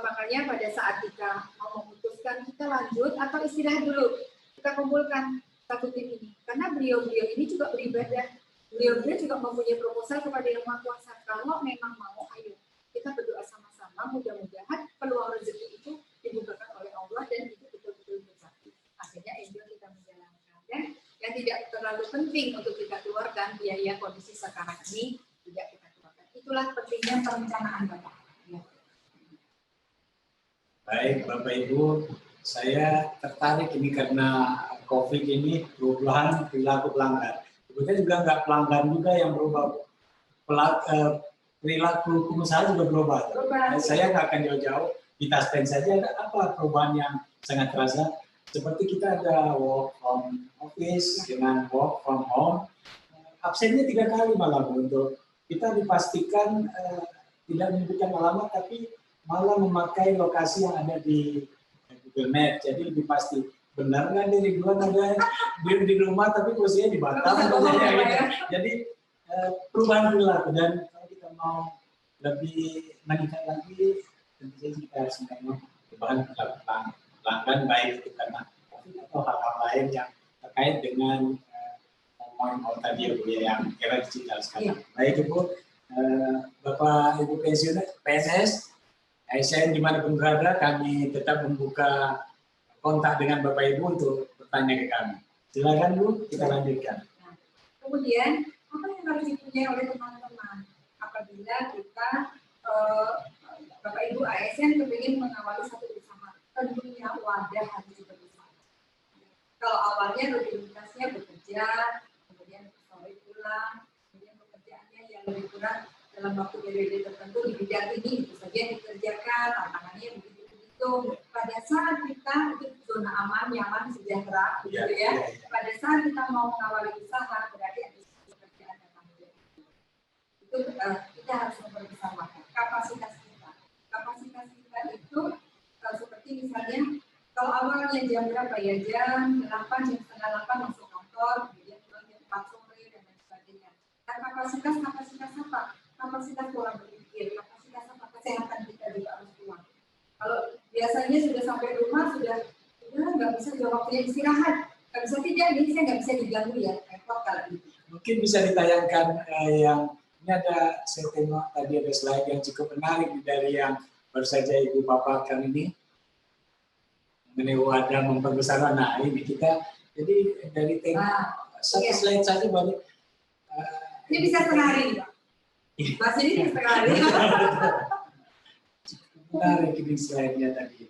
Makanya pada saat kita mau memutuskan kita lanjut atau istirahat dulu, kita kumpulkan satu tim ini. Karena beliau-beliau ini juga beribadah. Beliau-beliau juga mempunyai proposal kepada Yang Maha Kuasa. Kalau memang mau, ayo kita berdoa sama-sama. Mudah-mudahan peluang rezeki itu dibukakan oleh Allah dan itu betul-betul bersatu. Akhirnya enjoy kita menjalankan. Dan yang tidak terlalu penting untuk kita keluarkan biaya kondisi sekarang ini tidak kita keluarkan. Itulah pentingnya perencanaan Bapak. Ya. Baik Bapak Ibu, saya tertarik ini karena COVID ini perubahan perilaku pelanggan. Kemudian juga nggak pelanggan juga yang berubah, perilaku pengusaha juga berubah. Saya nggak akan jauh-jauh, di Taspen saja ada apa perubahan yang sangat terasa. Seperti kita ada work from office dengan work from home, absennya 3 kali malah untuk kita dipastikan tidak menyebutkan alamat tapi malah memakai lokasi yang ada di Google Maps, jadi lebih pasti. Benar nggak dari duluan ada di rumah tapi posisinya di Batam gitu. Jadi perubahan perilaku dan kalau kita mau lebih meningkat lagi tentu saja kita harus memang perubahan perilaku pelanggan baik itu karena atau hal-hal lain yang terkait dengan mau tadi ya Bu yang era digital sekarang. Baik Ibu, Bapak Ibu pensiuner PNS, ASN dimanapun berada kami tetap membuka kontak dengan Bapak Ibu untuk bertanya ke kami. Silakan Bu, kita lanjutkan. Nah, kemudian apa yang harus dipunyai oleh teman-teman apabila kita Bapak Ibu ASN kepingin mengawali satu usaha, tentunya wadah harus juga besar. Kalau awalnya rutinitasnya bekerja, kemudian sore pulang, kemudian pekerjaannya yang lebih kurang dalam waktu periode tertentu di bidang ini itu saja yang dikerjakan, tantangannya begitu. Pada saat kita itu zona aman, nyaman, sejahtera, gitu ya. Pada saat kita mau mengawali usaha, berarti ada pekerjaan dan tanggung jawab. Itu kita harus memperbesar kapasitas kita. Kapasitas kita itu seperti misalnya kalau awalnya jam berapa ya, jam 8, jam setengah 8 masuk kantor, kemudian pulang jam 4 sore dan lain sebagainya. Dan kapasitas apa? Kapasitas pola berpikir, kapasitas apa? Kesehatan kita juga harus kuat. Kalau biasanya sudah sampai rumah sudah nggak bisa jawab waktunya istirahat, nggak bisa tidak, ini saya nggak bisa diganggu ya, repot kali ini. Mungkin bisa ditayangkan yang ini ada saya tengok tadi ada slide yang cukup menarik dari yang baru saja Ibu paparkan ini mengenai wadah memperbesar. Nah ini kita jadi dari tema satu slide saja banyak. Ini bisa setengah hari, Pak. Mas ini setengah hari. Menarik ini slide-nya tadi.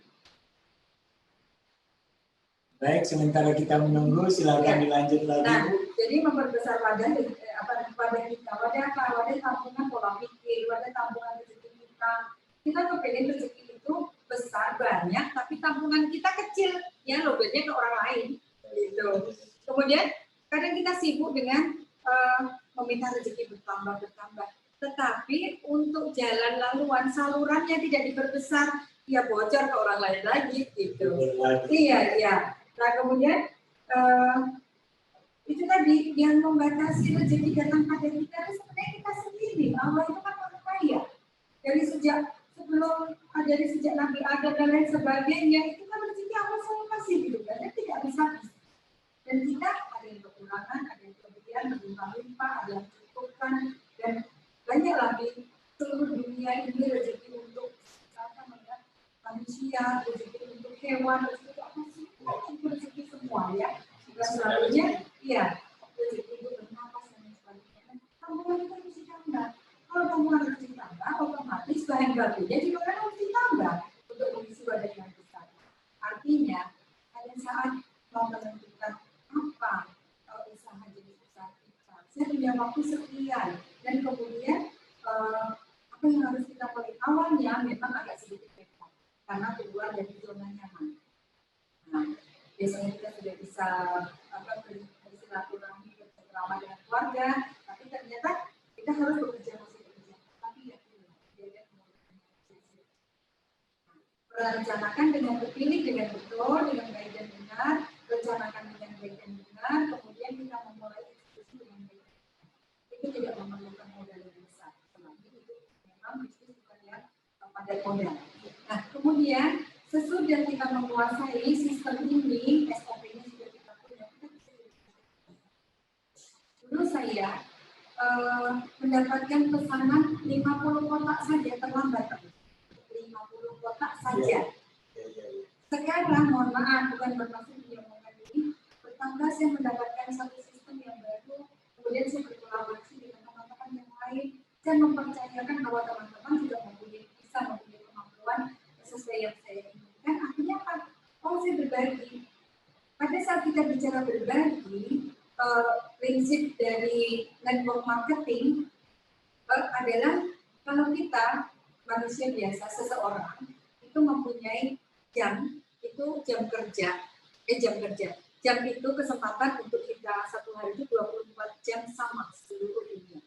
Baik, sementara kita menunggu, silakan dilanjut lagi. Nah, jadi memperbesar wadah kita, wadah tabungan pola pikir, wadah tabungan rezeki kita. Kita kepengen rezeki itu besar banyak, tapi tabungan kita kecil, ya lobetnya ke orang lain. Gitu. Kemudian kadang kita sibuk dengan meminta rezeki bertambah. Tetapi untuk jalan laluan salurannya tidak diperbesar, ya bocor ke orang lain lagi gitu. Iya. Nah kemudian itu tadi yang membatasi rezeki datang pada kita itu sebenarnya kita sendiri. Allah itu kan maha kaya. Dari sejak Nabi Adam dan lain sebagainya itu kan rezeki Allah selalu kasih gitu kan, dan tidak bisa habis. Dan kita ada yang kekurangan, ada yang kelebihan, berlimpah-limpah, ada yang cukupkan, dan banyak lagi seluruh dunia ini rezeki untuk manusia, rezeki untuk hewan, rezeki apa sih? Itu rezeki semua ya. Juga selalunya, iya, rezeki itu bernapas dan sebagainya. Tambahan itu harus ditambah. Kalau tambahan harus ditambah, otomatis bahan bakunya juga kan harus ditambah untuk mengisi wadah yang besar. Artinya, pada saat mau menentukan apa usaha jenis usaha kita, saya punya waktu sekian, dan kemudian apa yang harus kita mulai awalnya memang agak sedikit repot karena keluar dari zona nyaman. Nah, biasanya kita sudah bisa bersilaturahmi bersama dengan keluarga, tapi ternyata kita harus masih bekerja. Tapi ya dia rencanakan dengan terpilih, dengan betul, dengan baik dan benar, rencanakan dengan baik dan benar, kemudian kita memulai diskusi dengan baik. Itu tidak memerlukan modal yang besar. Selagi itu memang bisnis bukan yang padat modal. Nah, kemudian sesudah kita menguasai sistem ini, SOP-nya sudah kita punya. Dulu saya mendapatkan pesanan 50 kotak saja terlambat. 50 kotak saja. Sekarang, mohon maaf, bukan bermaksud menyombongkan ini, bertambah saya mendapatkan satu sistem yang baru, kemudian saya berkolaborasi dengan teman-teman yang lain, saya mempercayakan bahwa teman-teman juga bisa mempunyai kemampuan sesuai yang saya inginkan. Akhirnya apa? Oh, saya berbagi. Pada saat kita bicara berbagi, prinsip dari network marketing adalah kalau kita manusia biasa, seseorang itu mempunyai jam kerja. Jam itu kesempatan untuk kita satu hari itu 24 jam sama seluruh dunia.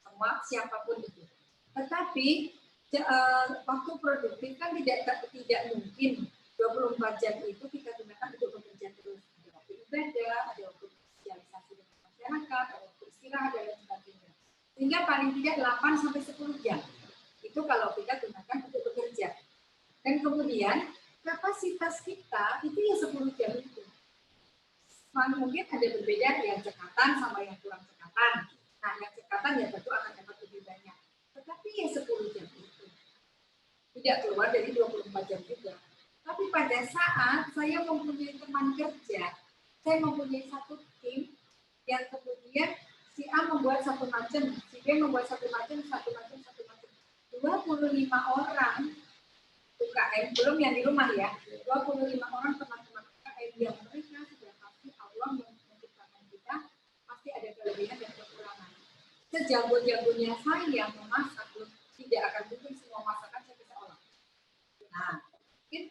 Semua siapapun itu. Tetapi waktu produktif kan tidak mungkin 24 jam itu kita gunakan untuk bekerja terus. Ada waktu ibadah, ada waktu sosialisasi dengan masyarakat, ada waktu istirahat dan lain sebagainya. Sehingga paling tidak 8 sampai 10 jam. Itu kalau kita gunakan untuk bekerja. Dan kemudian kapasitas kita itu ya 10 jam itu. Mungkin ada berbeda yang cekatan sama yang kurang cekatan. Nah, yang cekatan ya tentu akan dapat lebih banyak. Tetapi ya 10 jam itu. Tidak keluar dari 24 jam juga. Tapi pada saat saya mempunyai teman kerja, saya mempunyai satu tim yang kemudian si A membuat satu macam, si B membuat satu macam. 25 orang UKM, belum yang di rumah ya, 25 orang teman-teman UKM yang mereka sudah pasti Allah menciptakan kita, pasti ada kelebihan dan kekurangan. Sejago-jagonya saya memasak, tidak akan mungkin semua masakan saya bisa olah. Nah, mungkin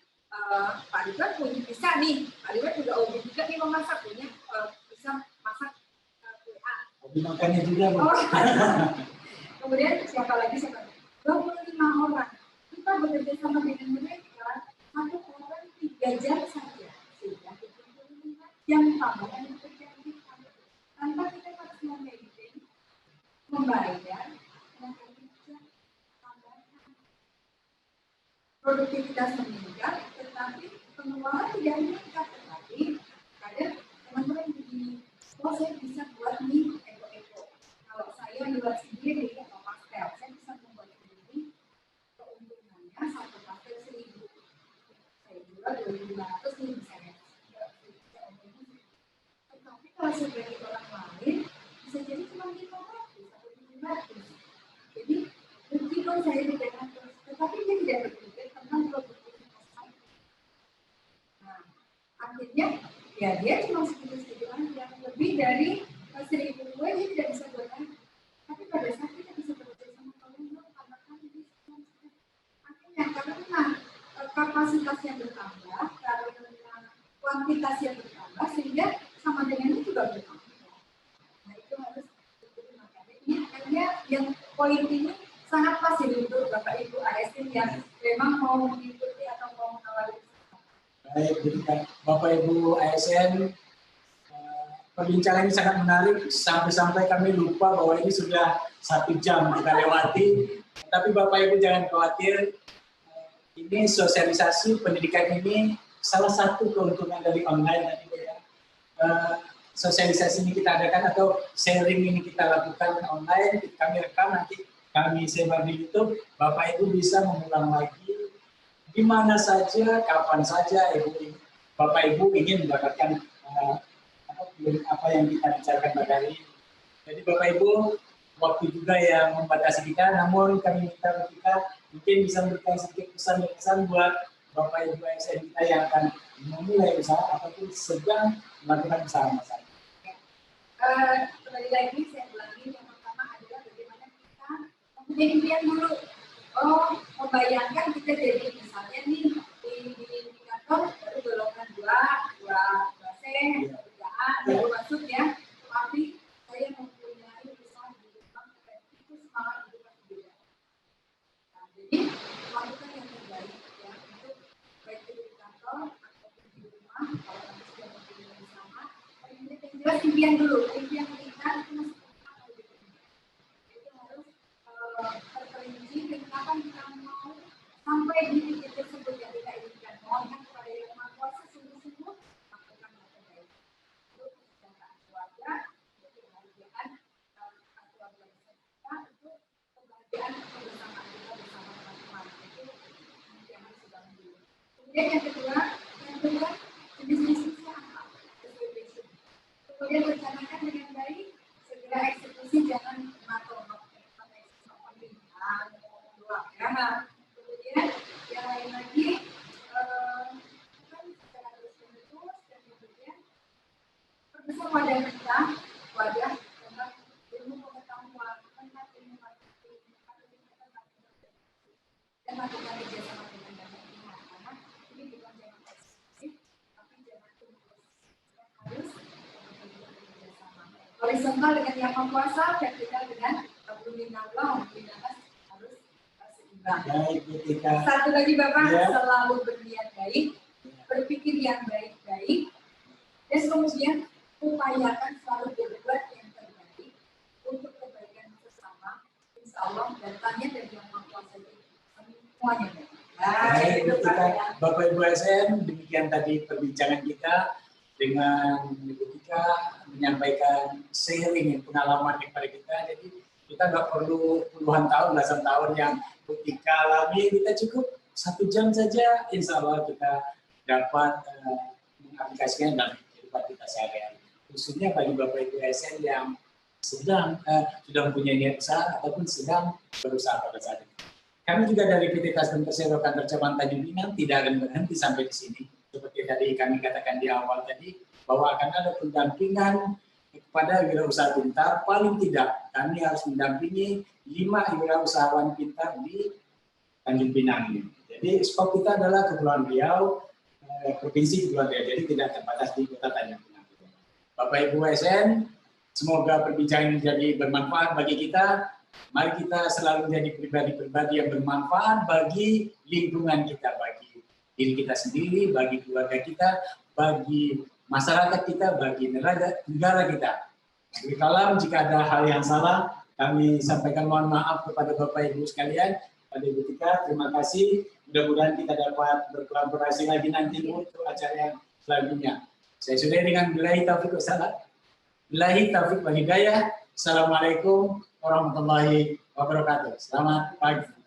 Pak Ridwan punya bisa nih, Pak Ridwan juga hobi juga nih memasak, punya bisa masak kue A. Hobi makannya juga. Kemudian siapa lagi? 25 orang. Kita bekerja sama dengan mereka, satu orang 3 jam saja. Sudah 25 jam tambahan yang terjadi. Tanpa kita harus memediting, membayar, dan kerja tambahan. Produktivitas meningkat, tetapi pengeluaran tidak meningkat. Tetapi kadang teman-teman begini, oh saya bisa buat nih eko-eko. Kalau saya buat sendiri atau pastel, saya bisa membuat sendiri. Keuntungannya satu pastel 1.000. Saya jual 2.500 nih misalnya. Tetapi kalau sebagai orang lain, bisa jadi cuma 500 atau 700. Jadi meskipun saya tidak terus, tetapi dia tidak berpikir tentang produktivitas saya. Nah, akhirnya ya dia cuma segitu-segitu aja. Lebih dari 1.000 kue dia tidak bisa buat lagi. Tapi pada saat kita bisa bekerja sama kalian, tambahkan ini akhirnya karena kapasitas yang bertambah, karena kuantitas yang bertambah, sehingga sama dengan itu juga bertambah. Nah itu harus diperhatikan. Ini akhirnya yang poin ini sangat pas ini untuk Bapak Ibu ASN yang memang mau mengikuti atau mau mengawali. Baik, Bapak Ibu ASN, perbincangan ini sangat menarik sampai-sampai kami lupa bahwa ini sudah 1 jam kita lewati. Tapi Bapak Ibu jangan khawatir, ini sosialisasi pendidikan ini salah satu keuntungan dari online tadi ya. Sosialisasi ini kita adakan atau sharing ini kita lakukan online, kami rekam nanti kami sebar di YouTube. Bapak Ibu bisa mengulang lagi di mana saja, kapan saja Bapak Ibu ingin mendapatkan apa yang kita bicarakan pada hari ini. Jadi Bapak Ibu, waktu juga yang membatasi kita, namun kami minta kita mungkin bisa memberikan sedikit pesan-pesan buat Bapak Ibu ASN kita yang akan memulai usaha ataupun sedang melakukan usaha masak. Kembali lagi saya ulangi, yang pertama adalah bagaimana kita mempunyai impian dulu. Membayangkan kita jadi misalnya nih di kantor baru golongan 2 C, 3A baru masuk ya. Tapi saya mempunyai usaha di rumah itu semangat hidup yang berbeda. Nah, jadi lakukan yang terbaik ya untuk baik itu di kantor ataupun di rumah. Kalau nanti sudah mempunyai usaha, yang jelas impian dulu. Impian kita itu masuk apa gitu. Itu harus terperinci dan kapan kita mau sampai di titik tersebut yang kita inginkan. Mohonkan kepada Yang Maha Kuasa sungguh-sungguh lakukan yang terbaik untuk kesejahteraan keluarga, yaitu kebahagiaan keluarga besar kita, untuk kebahagiaan kebersamaan kita bersama teman-teman. Itu yang harus kita dulu. Kemudian yang kedua jenis bisnisnya apa? Sesuai passion. Kemudian rencanakan dengan baik, segera eksekusi, jangan matok-matok. Kemudian yang lain lagi kan secara terus-menerus dan kemudian perbesar wadah kita, wadah tentang ilmu pengetahuan, tentang ilmu marketing, dan lakukan kerjasama dengan banyak pihak karena ini bukan zaman eksklusif, tapi zaman terus harus kerjasama. Horizontal dengan Yang Maha Kuasa, vertikal dengan Allah, harus seimbang. Satu lagi Bapak, selalu berniat baik, berpikir yang baik-baik, dan kemudian upayakan selalu berbuat yang terbaik untuk kebaikan bersama. Insya Allah datanya dari Yang Maha Kuasa semuanya baik. Baik, Bapak Ibu ASN, demikian tadi perbincangan kita dengan Ibu Tika menyampaikan sharing pengalaman kepada kita. Jadi kita nggak perlu puluhan tahun, belasan tahun yang ketika alami, kita cukup 1 jam saja, insya Allah kita dapat mengaplikasikan dalam kehidupan kita sehari-hari. Khususnya bagi Bapak Ibu ASN yang sedang sudah mempunyai niat usaha ataupun sedang berusaha pada saat ini. Kami juga dari PT Tasdem Perserokan Tercabang Tanjung Pinang tidak akan berhenti sampai di sini. Seperti tadi kami katakan di awal tadi, bahwa akan ada pendampingan kepada wirausaha pintar. Paling tidak kami harus mendampingi 5 wirausahawan pintar di Tanjung Pinang ini. Jadi skop kita adalah Kepulauan Riau, Provinsi Kepulauan Riau, jadi tidak terbatas di Kota Tanjung Pinang. Bapak Ibu ASN, semoga perbincangan ini jadi bermanfaat bagi kita. Mari kita selalu menjadi pribadi-pribadi yang bermanfaat bagi lingkungan kita, bagi diri kita sendiri, bagi keluarga kita, bagi masyarakat kita, bagi negara kita. Kalau jika ada hal yang salah, kami sampaikan mohon maaf kepada Bapak Ibu sekalian. Pada Ibu Tika, terima kasih. Mudah-mudahan kita dapat berkolaborasi lagi nanti untuk acara yang selanjutnya. Saya sudah dengan billahi taufiq wal hidayah. Assalamualaikum warahmatullahi wabarakatuh. Selamat pagi.